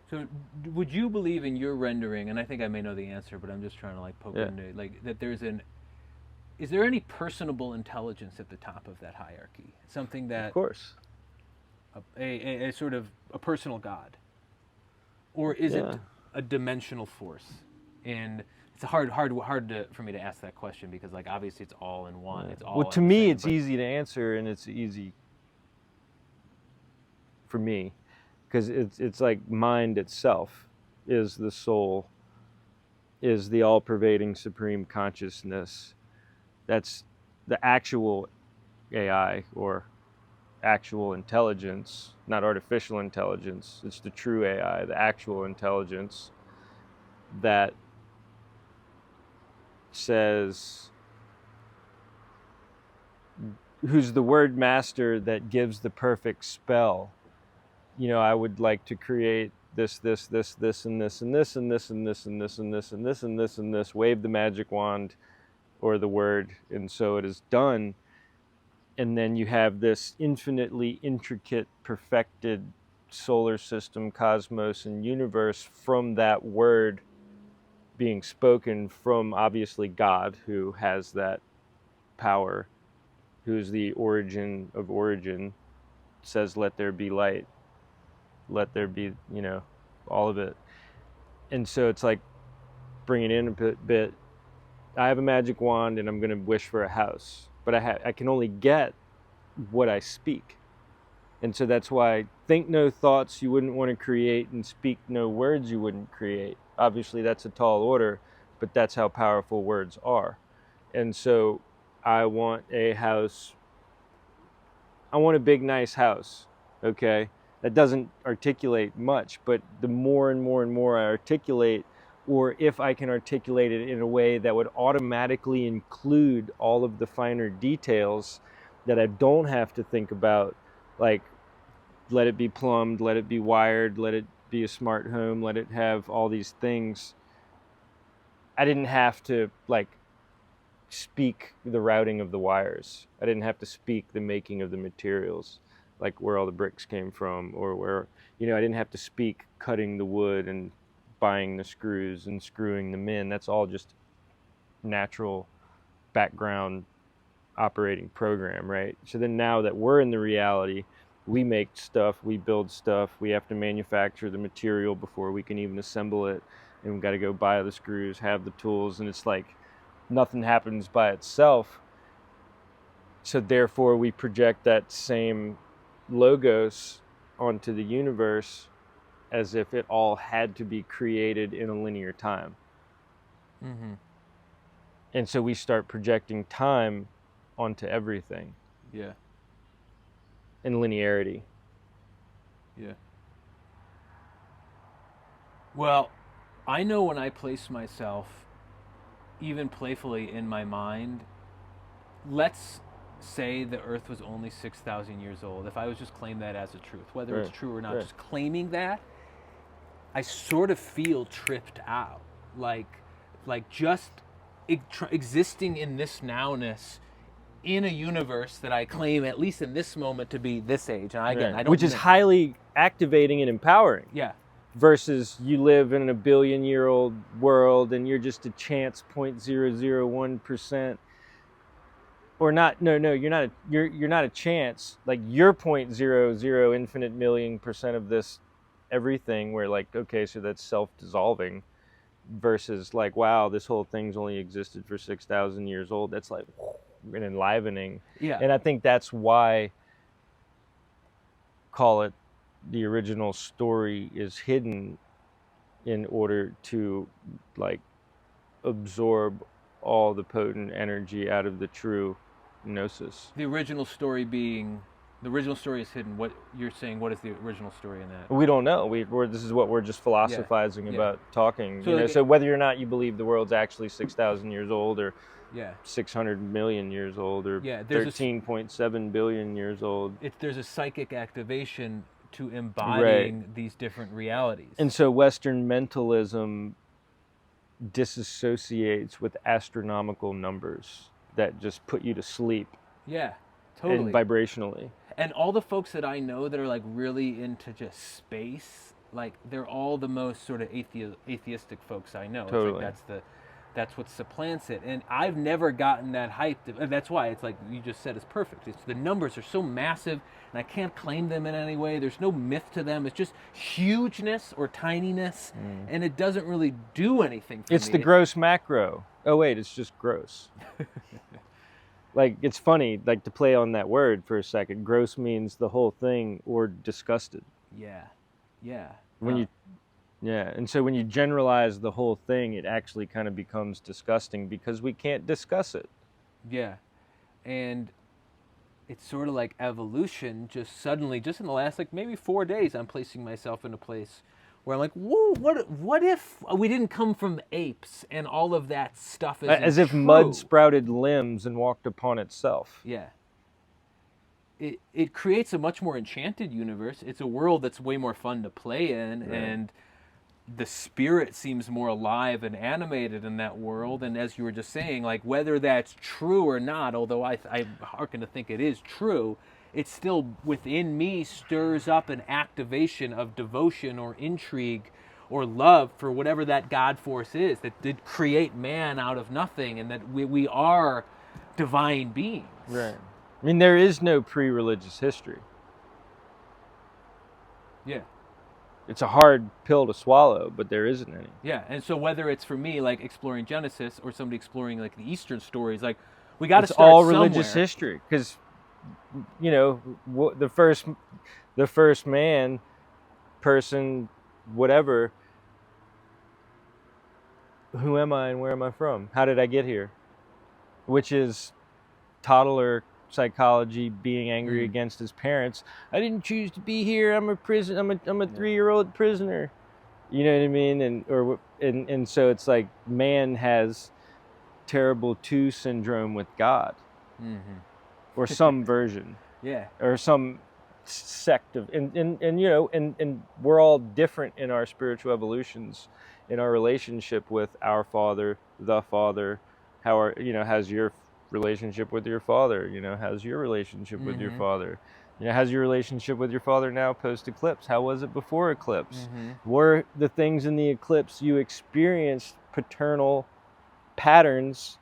[SPEAKER 1] So would you believe in your rendering, and I think I may know the answer, but I'm just trying to like poke into it, like that is there any personable intelligence at the top of that hierarchy? Something that,
[SPEAKER 2] of course,
[SPEAKER 1] a sort of a personal God, or is it a dimensional force? And it's hard for me to ask that question, because like obviously it's all in one. It's all.
[SPEAKER 2] Well, to me, it's easy to answer, and it's easy for me, because it's like mind itself is the soul, is the all-pervading supreme consciousness. That's the actual AI, or actual intelligence, not artificial intelligence. It's the true AI, the actual intelligence that says, who's the word master that gives the perfect spell. I would like to create this, and this, and this, and this, and this, and this, and this, and this, and this, and this, and this, wave the magic wand or the word, and so it is done. And then you have this infinitely intricate, perfected solar system, cosmos, and universe from that word being spoken from, obviously, God, who has that power, who's the origin of origin, says, let there be light. Let there be, all of it. And so it's like, bring it in a bit. I have a magic wand and I'm going to wish for a house, but I can only get what I speak. And so that's why think no thoughts you wouldn't want to create, and speak no words you wouldn't create. Obviously that's a tall order, but that's how powerful words are. And so I want a house. I want a big, nice house. Okay. That doesn't articulate much, but the more and more and more I articulate, or if I can articulate it in a way that would automatically include all of the finer details that I don't have to think about, like let it be plumbed, let it be wired, let it be a smart home, let it have all these things. I didn't have to like speak the routing of the wires. I didn't have to speak the making of the materials, like where all the bricks came from, or where, I didn't have to speak cutting the wood and buying the screws and screwing them in. That's all just natural background operating program, right? So then now that we're in the reality, we make stuff, we build stuff, we have to manufacture the material before we can even assemble it, and we've got to go buy the screws, have the tools, and it's like nothing happens by itself. So therefore we project that same logos onto the universe as if it all had to be created in a linear time.
[SPEAKER 1] Mm-hmm.
[SPEAKER 2] And so we start projecting time onto everything.
[SPEAKER 1] Yeah.
[SPEAKER 2] In linearity.
[SPEAKER 1] Yeah. Well, I know when I place myself, even playfully in my mind, let's say the Earth was only 6,000 years old. If I was just claim that as a truth, whether it's true or not, just claiming that, I sort of feel tripped out. Like just existing in this nowness in a universe that I claim, at least in this moment, to be this age. And again, I don't.
[SPEAKER 2] Which is highly activating and empowering.
[SPEAKER 1] Yeah.
[SPEAKER 2] Versus you live in a billion-year-old world and you're just a chance 0.001%. Or not? No, you're not. You're not a chance. Like you're 0.00 infinite million % of this everything. Where like, okay, so that's self-dissolving. Versus like, wow, this whole thing's only existed for 6,000 years old. That's like and enlivening.
[SPEAKER 1] Yeah.
[SPEAKER 2] And I think that's why, call it, the original story is hidden in order to like absorb all the potent energy out of the true gnosis.
[SPEAKER 1] The original story is hidden. What you're saying? What is the original story in that?
[SPEAKER 2] We don't know. This is what we're just philosophizing about, talking.
[SPEAKER 1] So,
[SPEAKER 2] so whether or not you believe the world's actually 6,000 years old, or 600 million years old, or 13.7 billion years old,
[SPEAKER 1] there's a psychic activation to embodying these different realities.
[SPEAKER 2] And so Western mentalism disassociates with astronomical numbers that just put you to sleep.
[SPEAKER 1] Yeah, totally.
[SPEAKER 2] And vibrationally.
[SPEAKER 1] And all the folks that I know that are like really into just space, like they're all the most sort of atheistic folks I know.
[SPEAKER 2] Totally.
[SPEAKER 1] It's like that's what supplants it. And I've never gotten that hyped. That's why it's like you just said, it's perfect. It's the numbers are so massive and I can't claim them in any way. There's no myth to them. It's just hugeness or tininess, and it doesn't really do anything for me.
[SPEAKER 2] It's the gross macro. Oh wait, it's just gross. Like, it's funny, like, to play on that word for a second. Gross means the whole thing, or disgusted.
[SPEAKER 1] Yeah.
[SPEAKER 2] And so when you generalize the whole thing, it actually kind of becomes disgusting because we can't discuss it.
[SPEAKER 1] Yeah. And it's sort of like evolution, just suddenly, just in the last, like, maybe 4 days, I'm placing myself in a place where I'm like, whoa, what if we didn't come from apes and all of that stuff is
[SPEAKER 2] as if mud sprouted limbs and walked upon itself.
[SPEAKER 1] Yeah. It creates a much more enchanted universe. It's a world that's way more fun to play in, and the spirit seems more alive and animated in that world. And as you were just saying, like, whether that's true or not, although I hearken to think it is true, it still within me stirs up an activation of devotion or intrigue or love for whatever that God force is that did create man out of nothing, and that we are divine beings.
[SPEAKER 2] Right. I mean, there is no pre-religious history.
[SPEAKER 1] Yeah.
[SPEAKER 2] It's a hard pill to swallow, but there isn't any.
[SPEAKER 1] Yeah, and so whether it's for me, like, exploring Genesis, or somebody exploring, like, the Eastern stories, like, we got to start
[SPEAKER 2] all
[SPEAKER 1] somewhere.
[SPEAKER 2] Religious history, because, the first man, person, whatever, who am I and where am I from? How did I get here? Which is toddler psychology, being angry against his parents. I didn't choose to be here. I'm a 3-year-old prisoner. You know what I mean? And so it's like man has terrible two syndrome with God, or some version,
[SPEAKER 1] Yeah,
[SPEAKER 2] or some sect of, and you know, and we're all different in our spiritual evolutions, in our relationship with our Father, the Father. How are, you know, how's your relationship with your father? You know, how's your relationship with your father? You know, how's your relationship with your father now post eclipse? How was it before eclipse? Were the things in the eclipse you experienced paternal patterns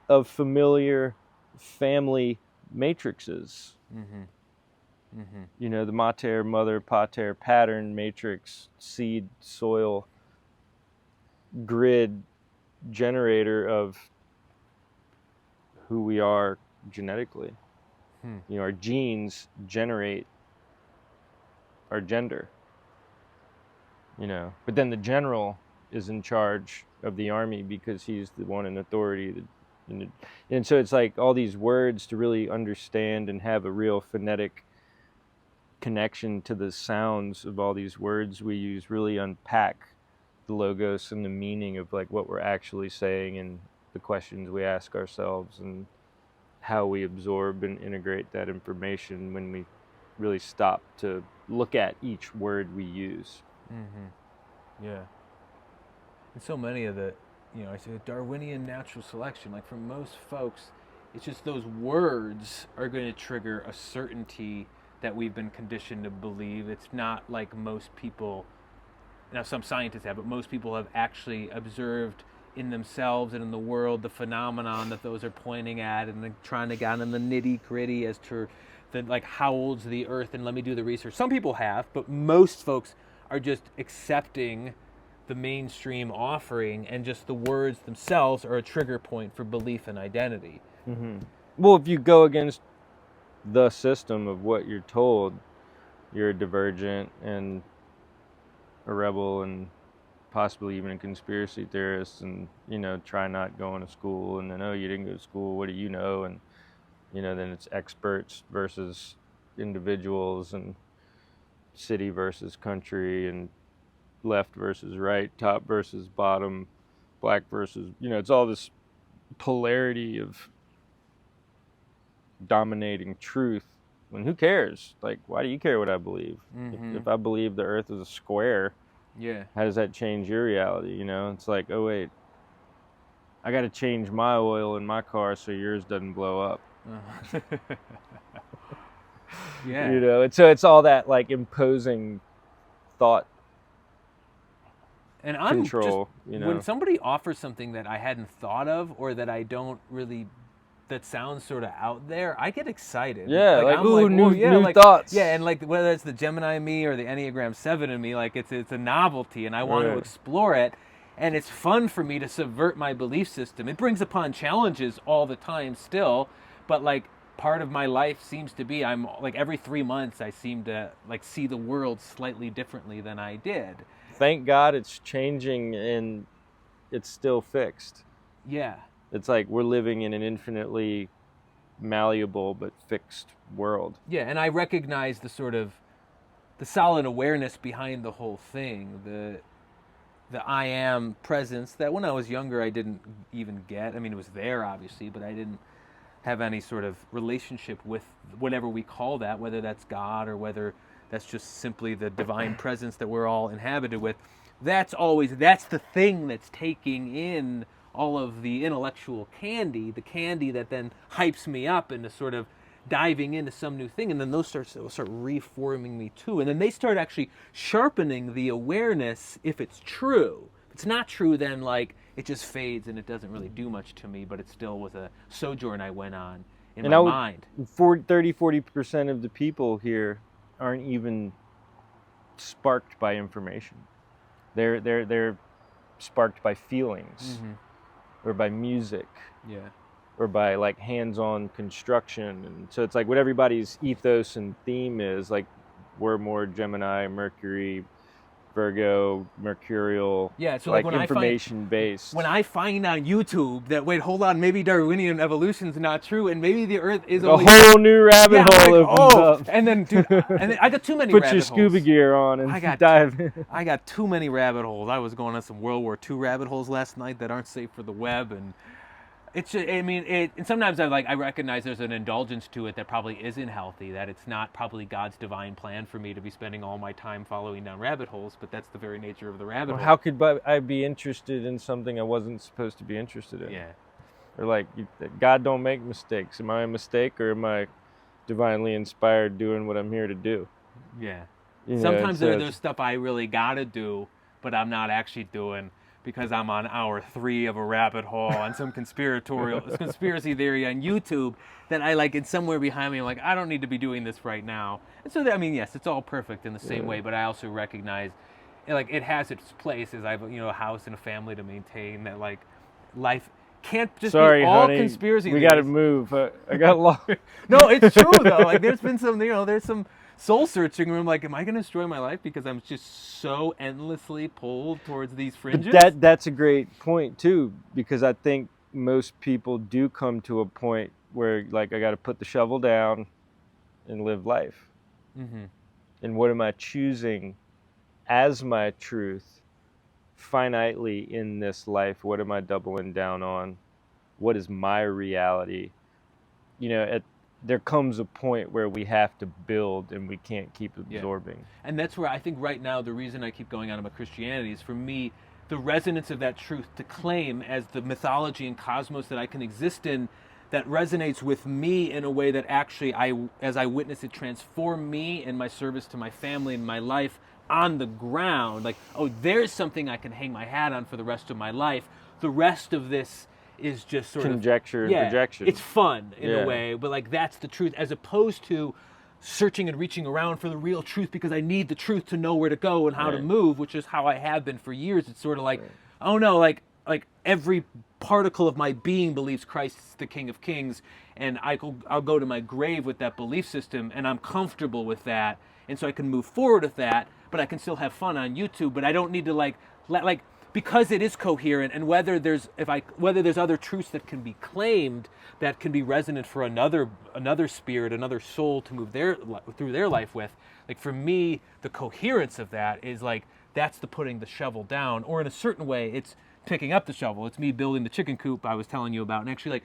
[SPEAKER 2] of familiar family matrices? You know, the mater, mother, pater pattern matrix, seed, soil, grid, generator of who we are genetically. You know, our genes generate our gender. You know, but then the general is in charge of the army because he's the one in authority. And so it's like all these words to really understand and have a real phonetic connection to the sounds of all these words we use, really unpack the logos and the meaning of like what we're actually saying and the questions we ask ourselves and how we absorb and integrate that information when we really stop to look at each word we use.
[SPEAKER 1] Yeah. And so many of the, you know, I say Darwinian natural selection, like for most folks, it's just those words are going to trigger a certainty that we've been conditioned to believe. It's not like most people, now some scientists have, but most people have actually observed in themselves and in the world the phenomenon that those are pointing at, and then trying to get in the nitty gritty as to the, like, how old's the earth, and let me do the research. Some people have, but most folks are just accepting the mainstream offering, and just the words themselves are a trigger point for belief and identity.
[SPEAKER 2] Well, if you go against the system of what you're told, you're a divergent and a rebel and possibly even a conspiracy theorist, and, you know, try not going to school, and then, oh, you didn't go to school, what do you know? And, you know, then it's experts versus individuals, and city versus country, and left versus right, top versus bottom, black versus, you know, it's all this polarity of dominating truth. When who cares? Like, why do you care what I believe? If I believe the earth is a square, how does that change your reality? You know, it's like, oh wait, I got to change my oil in my car so yours doesn't blow up. You know, and so it's all that like imposing thought
[SPEAKER 1] and I'm
[SPEAKER 2] control.
[SPEAKER 1] Just,
[SPEAKER 2] you know,
[SPEAKER 1] when somebody offers something that I hadn't thought of, or that I don't really, that sounds sort of out there, I get excited.
[SPEAKER 2] Yeah, like
[SPEAKER 1] I'm
[SPEAKER 2] ooh,
[SPEAKER 1] like,
[SPEAKER 2] new
[SPEAKER 1] like,
[SPEAKER 2] thoughts.
[SPEAKER 1] Yeah, and like whether it's the Gemini in me or the Enneagram 7 in me, like it's a novelty, and I want to explore it, and it's fun for me to subvert my belief system. It brings upon challenges all the time still, but like part of my life seems to be, I'm like every 3 months I seem to like see the world slightly differently than I did.
[SPEAKER 2] Thank God it's changing and it's still fixed.
[SPEAKER 1] Yeah.
[SPEAKER 2] It's like we're living in an infinitely malleable but fixed world.
[SPEAKER 1] Yeah, and I recognize the sort of the solid awareness behind the whole thing, the I am presence that when I was younger I didn't even get. I mean, it was there obviously, but I didn't have any sort of relationship with whatever we call that, whether that's God or whether that's just simply the divine presence that we're all inhabited with. That's the thing that's taking in all of the intellectual candy, the candy that then hypes me up into sort of diving into some new thing, and then those start reforming me too, and then they start actually sharpening the awareness if it's true. If it's not true, then like it just fades and it doesn't really do much to me, but it still was a sojourn I went on in my mind.
[SPEAKER 2] 30-40% of the people here aren't even sparked by information. They're sparked by feelings, or by music, or by like hands-on construction. And so it's like what everybody's ethos and theme is, like we're more Gemini, Mercury, Virgo, Mercurial,
[SPEAKER 1] so like
[SPEAKER 2] information based.
[SPEAKER 1] When I find on YouTube that, wait, hold on, maybe Darwinian evolution's not true, and maybe the Earth is
[SPEAKER 2] a whole new rabbit hole opens up.
[SPEAKER 1] And then, dude, I got too many
[SPEAKER 2] Put
[SPEAKER 1] rabbit
[SPEAKER 2] your scuba
[SPEAKER 1] holes.
[SPEAKER 2] gear on and dive in.
[SPEAKER 1] I got too many rabbit holes. I was going on some World War II rabbit holes last night that aren't safe for the web, and It's just, I mean, and sometimes I recognize there's an indulgence to it that probably isn't healthy, that it's not probably God's divine plan for me to be spending all my time following down rabbit holes, but that's the very nature of the rabbit
[SPEAKER 2] Well,
[SPEAKER 1] hole.
[SPEAKER 2] how could I be interested in something I wasn't supposed to be interested in?
[SPEAKER 1] Yeah.
[SPEAKER 2] Or like, God don't make mistakes. Am I a mistake, or am I divinely inspired doing what I'm here to do?
[SPEAKER 1] Yeah.
[SPEAKER 2] You know,
[SPEAKER 1] Sometimes
[SPEAKER 2] so
[SPEAKER 1] there's stuff I really gotta do, but I'm not actually doing because I'm on hour 3 of a rabbit hole on some conspiracy theory on YouTube that I like. It's somewhere behind me. I'm like, I don't need to be doing this right now. And so, I mean, yes, it's all perfect in the same way, but I also recognize, like, it has its place as I've, a house and a family to maintain. That like, life can't just
[SPEAKER 2] Sorry,
[SPEAKER 1] be all
[SPEAKER 2] honey,
[SPEAKER 1] conspiracy
[SPEAKER 2] we
[SPEAKER 1] theories.
[SPEAKER 2] got to move. I got lost.
[SPEAKER 1] No, it's true though. Like, there's been some, there's some soul searching where I'm like, am I going to destroy my life because I'm just so endlessly pulled towards these fringes?
[SPEAKER 2] But that's a great point too, because I think most people do come to a point where, like, I got to put the shovel down and live life.
[SPEAKER 1] Mm-hmm.
[SPEAKER 2] And what am I choosing as my truth finitely in this life? What am I doubling down on? What is my reality? There comes a point where we have to build and we can't keep absorbing.
[SPEAKER 1] Yeah. And that's where I think right now the reason I keep going on about Christianity is, for me, the resonance of that truth to claim as the mythology and cosmos that I can exist in, that resonates with me in a way that actually, as I witness it transform me and my service to my family and my life on the ground. Like, oh, there's something I can hang my hat on for the rest of my life. The rest of this is just sort
[SPEAKER 2] conjecture
[SPEAKER 1] of
[SPEAKER 2] and projection.
[SPEAKER 1] It's fun in a way, but like, that's the truth, as opposed to searching and reaching around for the real truth because I need the truth to know where to go and how to move, which is how I have been for years. It's sort of like, oh no, like every particle of my being believes Christ is the King of Kings, and I'll go to my grave with that belief system, and I'm comfortable with that, and so I can move forward with that, but I can still have fun on YouTube, but I don't need to because it is coherent, and whether there's other truths that can be claimed that can be resonant for another spirit, another soul to move through their life with. Like, for me, the coherence of that is like, that's the putting the shovel down, or in a certain way, it's picking up the shovel. It's me building the chicken coop I was telling you about, and actually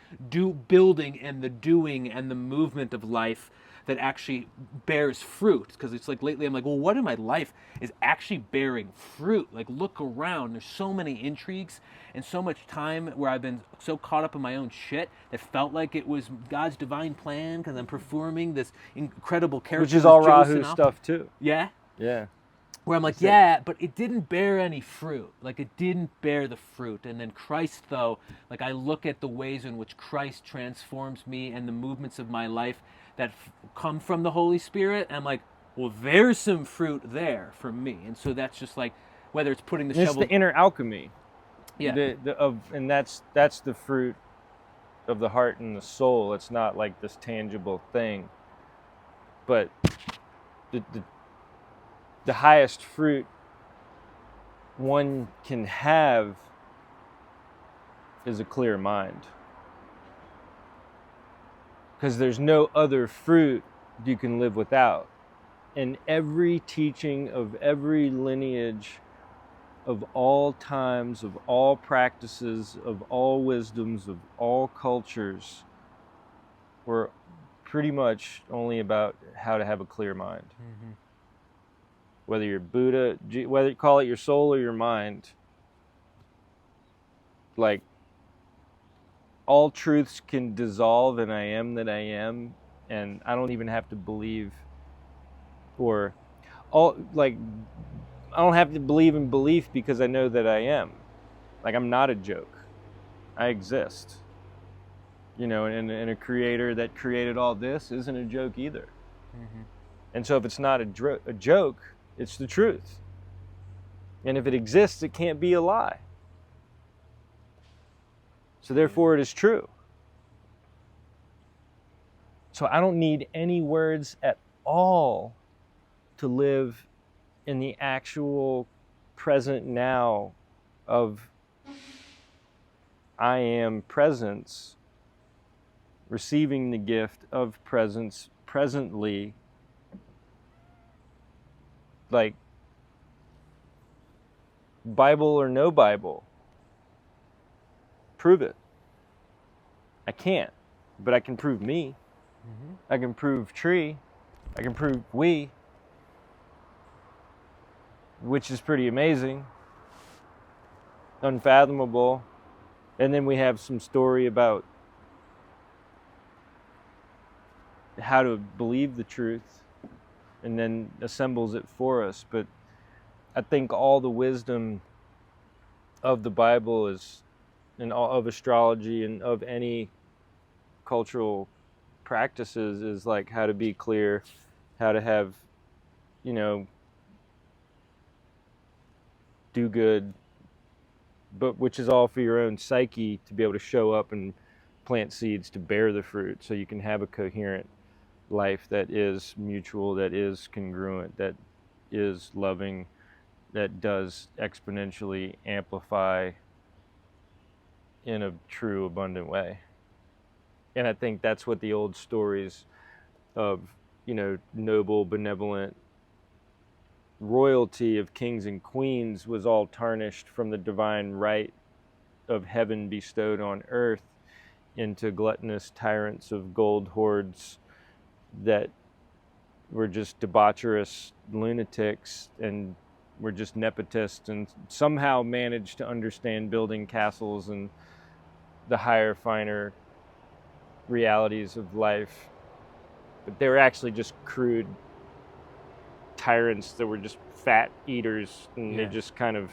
[SPEAKER 1] building and the doing and the movement of life that actually bears fruit. Because it's like, lately I'm like, well, what in my life is actually bearing fruit? Like, look around. There's so many intrigues and so much time where I've been so caught up in my own shit that felt like it was God's divine plan because I'm performing this incredible character.
[SPEAKER 2] Which is all Rahu stuff too.
[SPEAKER 1] Yeah?
[SPEAKER 2] Yeah.
[SPEAKER 1] Where I'm like, yeah, but it didn't bear any fruit. Like, it didn't bear the fruit. And then Christ, though, like, I look at the ways in which Christ transforms me and the movements of my life that come from the Holy Spirit, and I'm like, well, there's some fruit there for me. And so that's just like, whether it's putting the shovel...
[SPEAKER 2] It's the inner alchemy.
[SPEAKER 1] Yeah.
[SPEAKER 2] And that's the fruit of the heart and the soul. It's not like this tangible thing. But the highest fruit one can have is a clear mind. Because there's no other fruit you can live without. And every teaching of every lineage of all times, of all practices, of all wisdoms, of all cultures were pretty much only about how to have a clear mind. Mm-hmm. Whether you're Buddha, whether you call it your soul or your mind, like, all truths can dissolve in I am that I am, and I don't even have to believe, I don't have to believe in belief because I know that I am. Like, I'm not a joke. I exist. And a creator that created all this isn't a joke either. Mm-hmm. And so if it's not a joke, it's the truth. And if it exists, it can't be a lie. So therefore it is true. So I don't need any words at all to live in the actual present now of I am presence, receiving the gift of presence presently, like, Bible or no Bible, prove it. I can't, but I can prove me. I can prove tree. I can prove we, which is pretty amazing, unfathomable. And then we have some story about how to believe the truth, and then assembles it for us. But I think all the wisdom of the Bible is, and all of astrology and of any cultural practices, is like how to be clear, how to have, do good, but which is all for your own psyche, to be able to show up and plant seeds to bear the fruit, so you can have a coherent life that is mutual, that is congruent, that is loving, that does exponentially amplify in a true, abundant way. And I think that's what the old stories of, noble, benevolent royalty of kings and queens was all tarnished from the divine right of heaven bestowed on earth into gluttonous tyrants of gold hoards that were just debaucherous lunatics and were just nepotists, and somehow managed to understand building castles and the higher, finer realities of life. But they were actually just crude tyrants that were just fat eaters, and they just kind of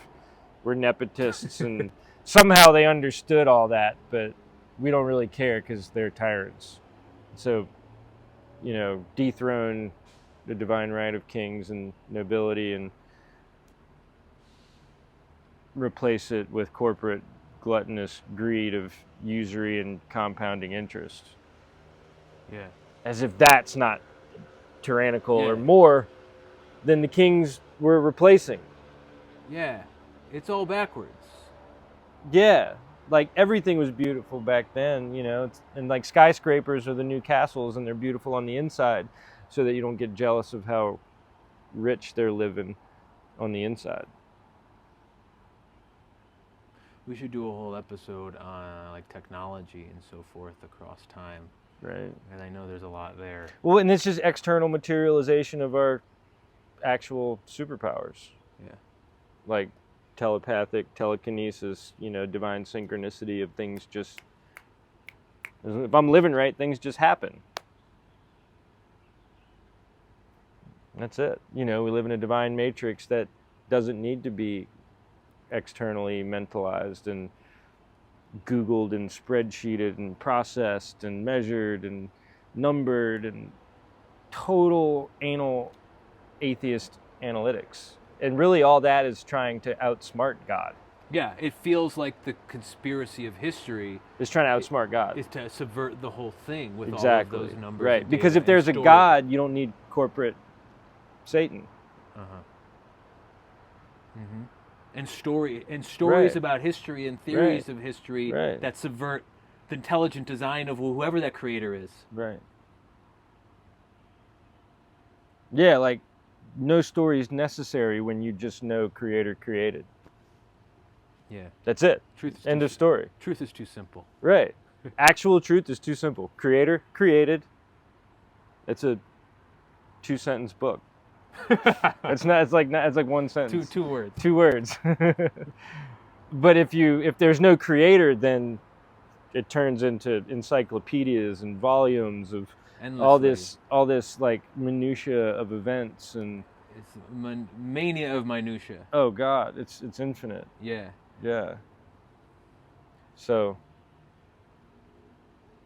[SPEAKER 2] were nepotists, and somehow they understood all that, but we don't really care because they're tyrants. So, dethrone the divine right of kings and nobility and replace it with corporate gluttonous greed of usury and compounding interest.
[SPEAKER 1] Yeah.
[SPEAKER 2] As if that's not tyrannical or more than the kings were replacing.
[SPEAKER 1] Yeah. It's all backwards.
[SPEAKER 2] Yeah. Like everything was beautiful back then, and like skyscrapers are the new castles, and they're beautiful on the inside, so that you don't get jealous of how rich they're living on the inside.
[SPEAKER 1] We should do a whole episode on like technology and so forth across time.
[SPEAKER 2] Right.
[SPEAKER 1] And I know there's a lot there.
[SPEAKER 2] Well, and it's just external materialization of our actual superpowers.
[SPEAKER 1] Yeah.
[SPEAKER 2] Like telepathic, telekinesis, divine synchronicity of things just... If I'm living right, things just happen. That's it. We live in a divine matrix that doesn't need to be externally mentalized and Googled and spreadsheeted and processed and measured and numbered and total anal atheist analytics. And really all that is trying to outsmart God.
[SPEAKER 1] Yeah, it feels like the conspiracy of history
[SPEAKER 2] is trying to outsmart God.
[SPEAKER 1] Is to subvert the whole thing with
[SPEAKER 2] exactly.
[SPEAKER 1] all of those numbers.
[SPEAKER 2] Right, because if there's a God, you don't need corporate Satan.
[SPEAKER 1] Mm-hmm. And stories
[SPEAKER 2] right.
[SPEAKER 1] about history and theories
[SPEAKER 2] right.
[SPEAKER 1] of history
[SPEAKER 2] right.
[SPEAKER 1] that subvert the intelligent design of whoever that creator is.
[SPEAKER 2] Right. Yeah, like no story is necessary when you just know creator created.
[SPEAKER 1] Yeah.
[SPEAKER 2] That's it. End of story.
[SPEAKER 1] Truth is too simple.
[SPEAKER 2] Right. Actual truth is too simple. Creator created. It's a 2-sentence book. It's like one sentence.
[SPEAKER 1] Two words.
[SPEAKER 2] 2 words. But if there's no creator, then it turns into encyclopedias and volumes of
[SPEAKER 1] endlessly.
[SPEAKER 2] all this like minutia of events, and
[SPEAKER 1] it's mania of minutia.
[SPEAKER 2] Oh God, it's infinite.
[SPEAKER 1] Yeah.
[SPEAKER 2] Yeah. So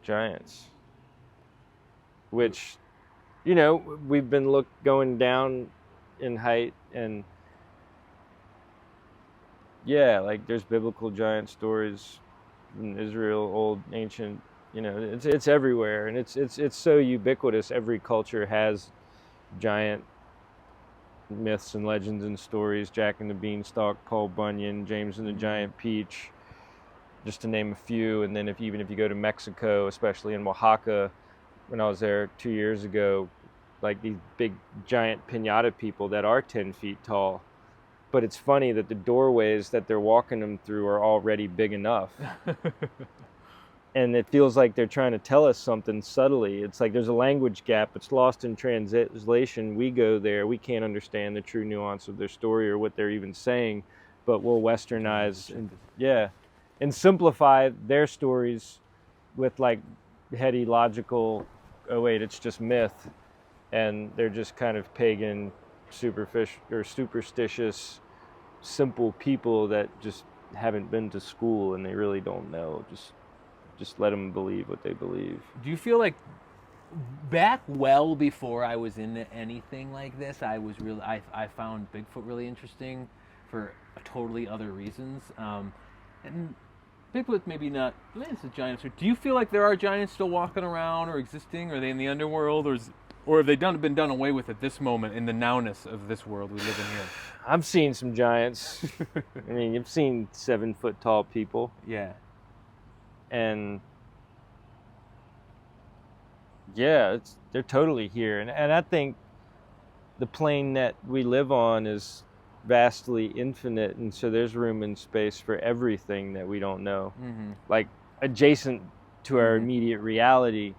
[SPEAKER 2] giants, which we've been going down in height, and like there's biblical giant stories in Israel, old ancient, it's everywhere, and it's so ubiquitous. Every culture has giant myths and legends and stories. Jack and the Beanstalk, Paul Bunyan, James and the Giant Peach, just to name a few. And then if you go to Mexico, especially in Oaxaca, when I was there 2 years ago, like these big giant piñata people that are 10 feet tall. But it's funny that the doorways that they're walking them through are already big enough. and it feels like they're trying to tell us something subtly. It's like there's a language gap. It's lost in translation. We go there. We can't understand the true nuance of their story or what they're even saying, but we'll westernize and simplify their stories with like heady, logical, oh wait, it's just myth, and they're just kind of pagan, superstitious, simple people that just haven't been to school and they really don't know. Just let them believe what they believe.
[SPEAKER 1] Do you feel like back well before I was into anything like this, I found Bigfoot really interesting for totally other reasons. And Bigfoot maybe not. It's a giant. Do you feel like there are giants still walking around or existing? Are they in the underworld, or have they been done away with at this moment in the nowness of this world we live in here?
[SPEAKER 2] I've seen some giants. I mean, you've seen 7-foot tall people.
[SPEAKER 1] Yeah.
[SPEAKER 2] And yeah, they're totally here. And I think the plane that we live on is vastly infinite, and so there's room and space for everything that we don't know.
[SPEAKER 1] Mm-hmm.
[SPEAKER 2] Like adjacent to our immediate reality,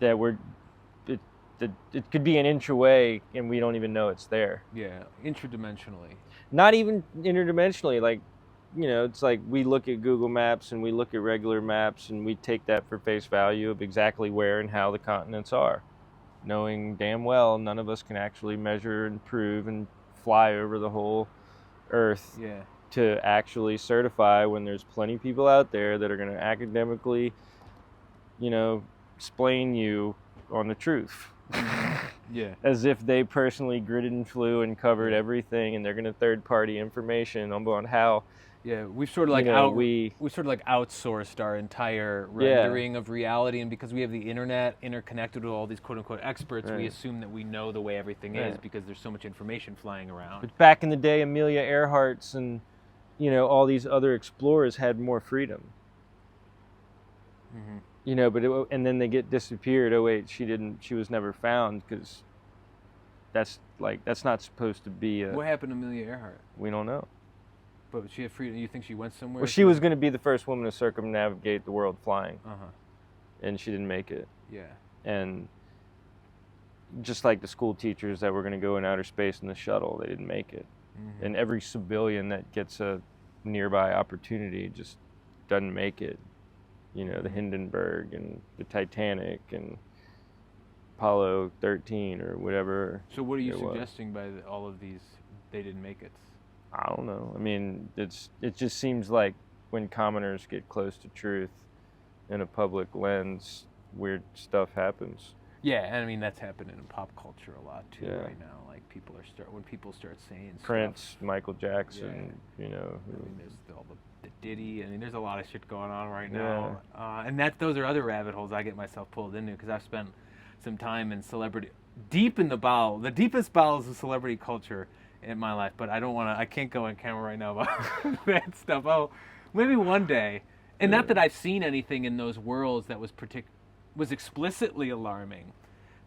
[SPEAKER 2] that it could be an inch away and we don't even know it's there.
[SPEAKER 1] Yeah, interdimensionally.
[SPEAKER 2] Not even interdimensionally, like, you know, it's like we look at Google Maps and we look at regular maps and we take that for face value of exactly where and how the continents are, knowing damn well none of us can actually measure and prove and fly over the whole earth to actually certify, when there's plenty of people out there that are going to academically, you know, explain you on the truth.
[SPEAKER 1] Yeah.
[SPEAKER 2] As if they personally gridded and flew and covered everything, and they're going to third-party information on how.
[SPEAKER 1] Yeah, we've sort of like we sort of like outsourced our entire rendering of reality, and because we have the internet interconnected with all these quote-unquote experts, we assume that we know the way everything is because there's so much information flying around. But
[SPEAKER 2] back in the day, Amelia Earhart's and, you know, all these other explorers had more freedom.
[SPEAKER 1] Mm-hmm.
[SPEAKER 2] You know, and then they get disappeared. Oh wait, she was never found, because that's not supposed to be a.
[SPEAKER 1] What happened to Amelia Earhart?
[SPEAKER 2] We don't know.
[SPEAKER 1] But she had freedom. You think she went somewhere?
[SPEAKER 2] Well, she was going to be the first woman to circumnavigate the world flying.
[SPEAKER 1] Uh-huh.
[SPEAKER 2] And she didn't make it.
[SPEAKER 1] Yeah.
[SPEAKER 2] And just like the school teachers that were going to go in outer space in the shuttle, they didn't make it. Mm-hmm. And every civilian that gets a nearby opportunity just doesn't make it. You know, the Hindenburg and the Titanic and Apollo 13 or whatever.
[SPEAKER 1] So what are you suggesting by all of these they didn't make it?
[SPEAKER 2] I don't know. I mean, it just seems like when commoners get close to truth in a public lens, weird stuff happens.
[SPEAKER 1] Yeah, and I mean that's happening in pop culture a lot too right now. Like when people start saying
[SPEAKER 2] Prince,
[SPEAKER 1] stuff,
[SPEAKER 2] Michael Jackson, you know.
[SPEAKER 1] I mean, there's all the Diddy. I mean, there's a lot of shit going on right now, and those are other rabbit holes I get myself pulled into, because I've spent some time in celebrity, deep in the deepest bowels of celebrity culture in my life. But I can't go on camera right now about that stuff. Oh, maybe one day. And not that I've seen anything in those worlds that was explicitly alarming,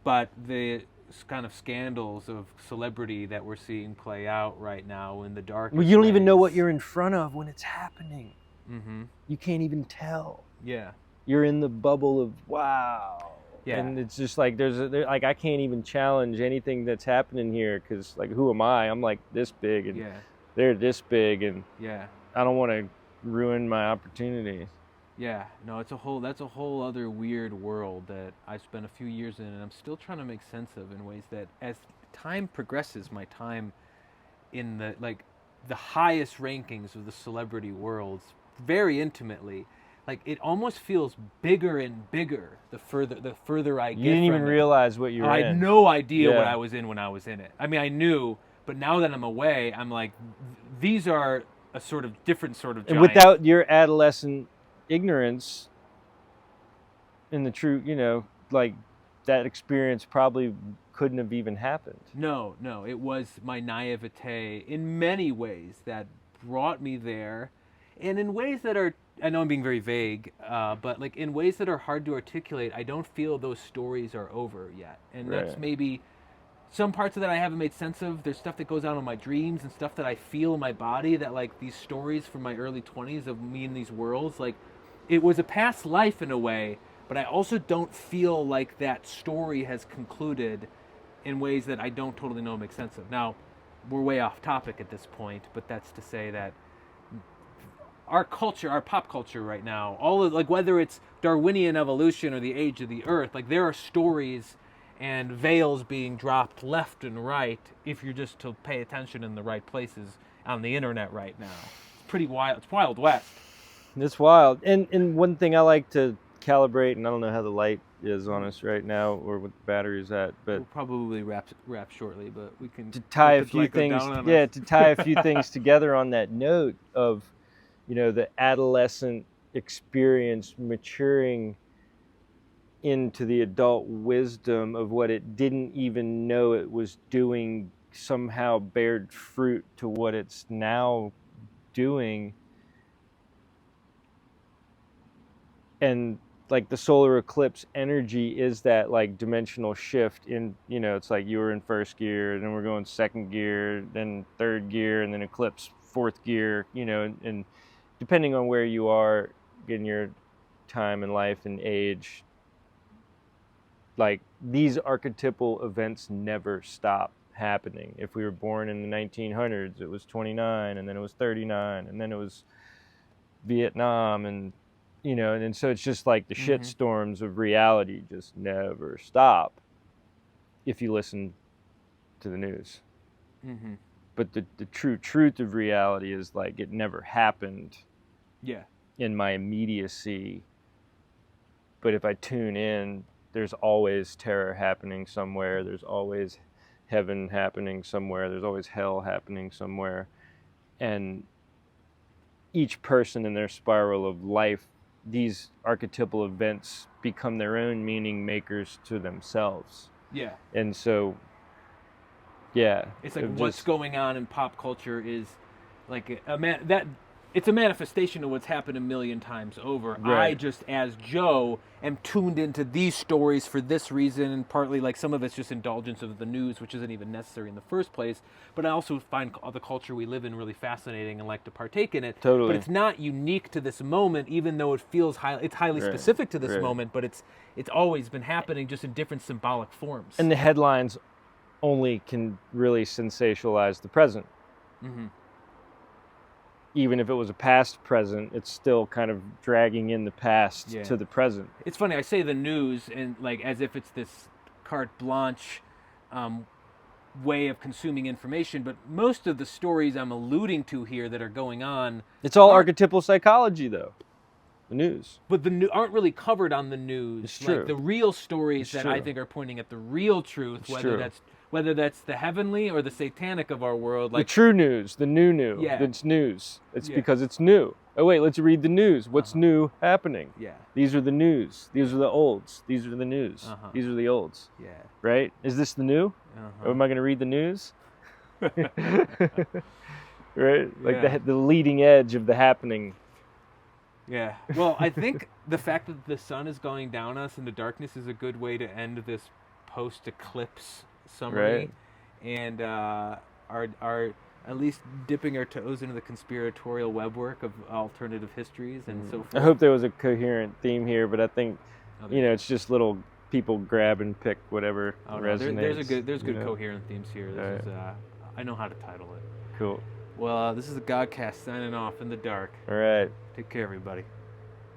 [SPEAKER 1] but the kind of scandals of celebrity that we're seeing play out right now in the dark.
[SPEAKER 2] Well, you don't even know what you're in front of when it's happening.
[SPEAKER 1] Mm-hmm.
[SPEAKER 2] You can't even tell.
[SPEAKER 1] Yeah.
[SPEAKER 2] You're in the bubble of wow. Yeah. And it's just like like I can't even challenge anything that's happening here, because like, who am I? I'm like this big, and they're this big, and I don't want to ruin my opportunity.
[SPEAKER 1] Yeah, no, that's a whole other weird world that I spent a few years in, and I'm still trying to make sense of, in ways that as time progresses, my time in the highest rankings of the celebrity worlds, very intimately, like it almost feels bigger and bigger the further I get.
[SPEAKER 2] You didn't even realize what you were in.
[SPEAKER 1] I had no idea what I was in when I was in it. I mean, I knew, but now that I'm away, I'm like, these are a sort of different sort of giant.
[SPEAKER 2] And without your adolescent ignorance in the true, you know, like that experience probably couldn't have even happened.
[SPEAKER 1] No, it was my naivete in many ways that brought me there, and in ways that are, I know I'm being very vague, but like in ways that are hard to articulate. I don't feel those stories are over yet, and that's maybe some parts of that I haven't made sense of. There's stuff that goes on in my dreams and stuff that I feel in my body, that like these stories from my early 20s of me in these worlds, like it was a past life in a way, but I also don't feel like that story has concluded in ways that I don't totally know make sense of. Now, we're way off topic at this point, but that's to say that our culture, our pop culture right now, all of, like, whether it's Darwinian evolution or the age of the Earth, like, there are stories and veils being dropped left and right if you're just to pay attention in the right places on the internet right now. It's pretty wild. It's Wild West.
[SPEAKER 2] It's wild. And one thing I like to calibrate, and I don't know how the light is on us right now or what the battery's at, but
[SPEAKER 1] We'll probably wrap shortly, but we can
[SPEAKER 2] to tie
[SPEAKER 1] let
[SPEAKER 2] a
[SPEAKER 1] the
[SPEAKER 2] few
[SPEAKER 1] light go
[SPEAKER 2] things,
[SPEAKER 1] down on
[SPEAKER 2] yeah,
[SPEAKER 1] us.
[SPEAKER 2] to tie a few things together on that note of, you know, the adolescent experience maturing into the adult wisdom of what it didn't even know it was doing somehow bared fruit to what it's now doing. And like the solar eclipse energy is that like dimensional shift in, you know, it's like you were in first gear, then we're going second gear, then third gear, and then eclipse fourth gear, you know, and depending on where you are in your time in life and age, like these archetypal events never stop happening. If we were born in the 1900s, it was 29, and then it was 39, and then it was Vietnam, and you know, and so it's just like the shit storms of reality just never stop if you listen to the news.
[SPEAKER 1] Mm-hmm.
[SPEAKER 2] But the true truth of reality is like it never happened
[SPEAKER 1] Yeah.
[SPEAKER 2] in my immediacy. But if I tune in, there's always terror happening somewhere. There's always heaven happening somewhere. There's always hell happening somewhere. And each person in their spiral of life, these archetypal events become their own meaning makers to themselves.
[SPEAKER 1] Yeah.
[SPEAKER 2] And so, yeah.
[SPEAKER 1] It's like what's going on in pop culture is like it's a manifestation of what's happened a million times over.
[SPEAKER 2] Right.
[SPEAKER 1] I just, as Joe, am tuned into these stories for this reason, and partly like some of it's just indulgence of the news, which isn't even necessary in the first place. But I also find the culture we live in really fascinating and like to partake in it.
[SPEAKER 2] Totally.
[SPEAKER 1] But it's not unique to this moment, even though it feels highly specific to this moment. But it's always been happening, just in different symbolic forms.
[SPEAKER 2] And the headlines only can really sensationalize the present.
[SPEAKER 1] Mm-hmm.
[SPEAKER 2] Even if it was a past present, it's still kind of dragging in the past to the present.
[SPEAKER 1] It's funny, I say the news and like as if it's this carte blanche way of consuming information, but most of the stories I'm alluding to here that are going on,
[SPEAKER 2] it's all archetypal psychology, though. The news,
[SPEAKER 1] but aren't really covered on the news.
[SPEAKER 2] It's true.
[SPEAKER 1] Like the real stories
[SPEAKER 2] It's
[SPEAKER 1] that
[SPEAKER 2] true.
[SPEAKER 1] I think are pointing at the real truth,
[SPEAKER 2] It's true.
[SPEAKER 1] whether that's the heavenly or the satanic of our world. Like
[SPEAKER 2] the true news, the new.
[SPEAKER 1] Yeah.
[SPEAKER 2] It's news. It's because it's new. Oh wait, let's read the news. What's new happening?
[SPEAKER 1] Yeah.
[SPEAKER 2] These are the news. These are the olds. These are the news. These are the olds.
[SPEAKER 1] Yeah.
[SPEAKER 2] Right? Is this the new? Or am I going to read the news? Right? Like the leading edge of the happening.
[SPEAKER 1] Yeah. Well, I think the fact that the sun is going down us into darkness is a good way to end this post-eclipse summary.
[SPEAKER 2] Right.
[SPEAKER 1] And our at least dipping our toes into the conspiratorial webwork of alternative histories and so forth.
[SPEAKER 2] I hope there was a coherent theme here, but I think, you know, it's just little people grab and pick whatever resonates.
[SPEAKER 1] There's good coherent themes here. This is I know how to title it.
[SPEAKER 2] Cool.
[SPEAKER 1] Well, this is the God Kast signing off in the dark.
[SPEAKER 2] All right.
[SPEAKER 1] Take care, everybody.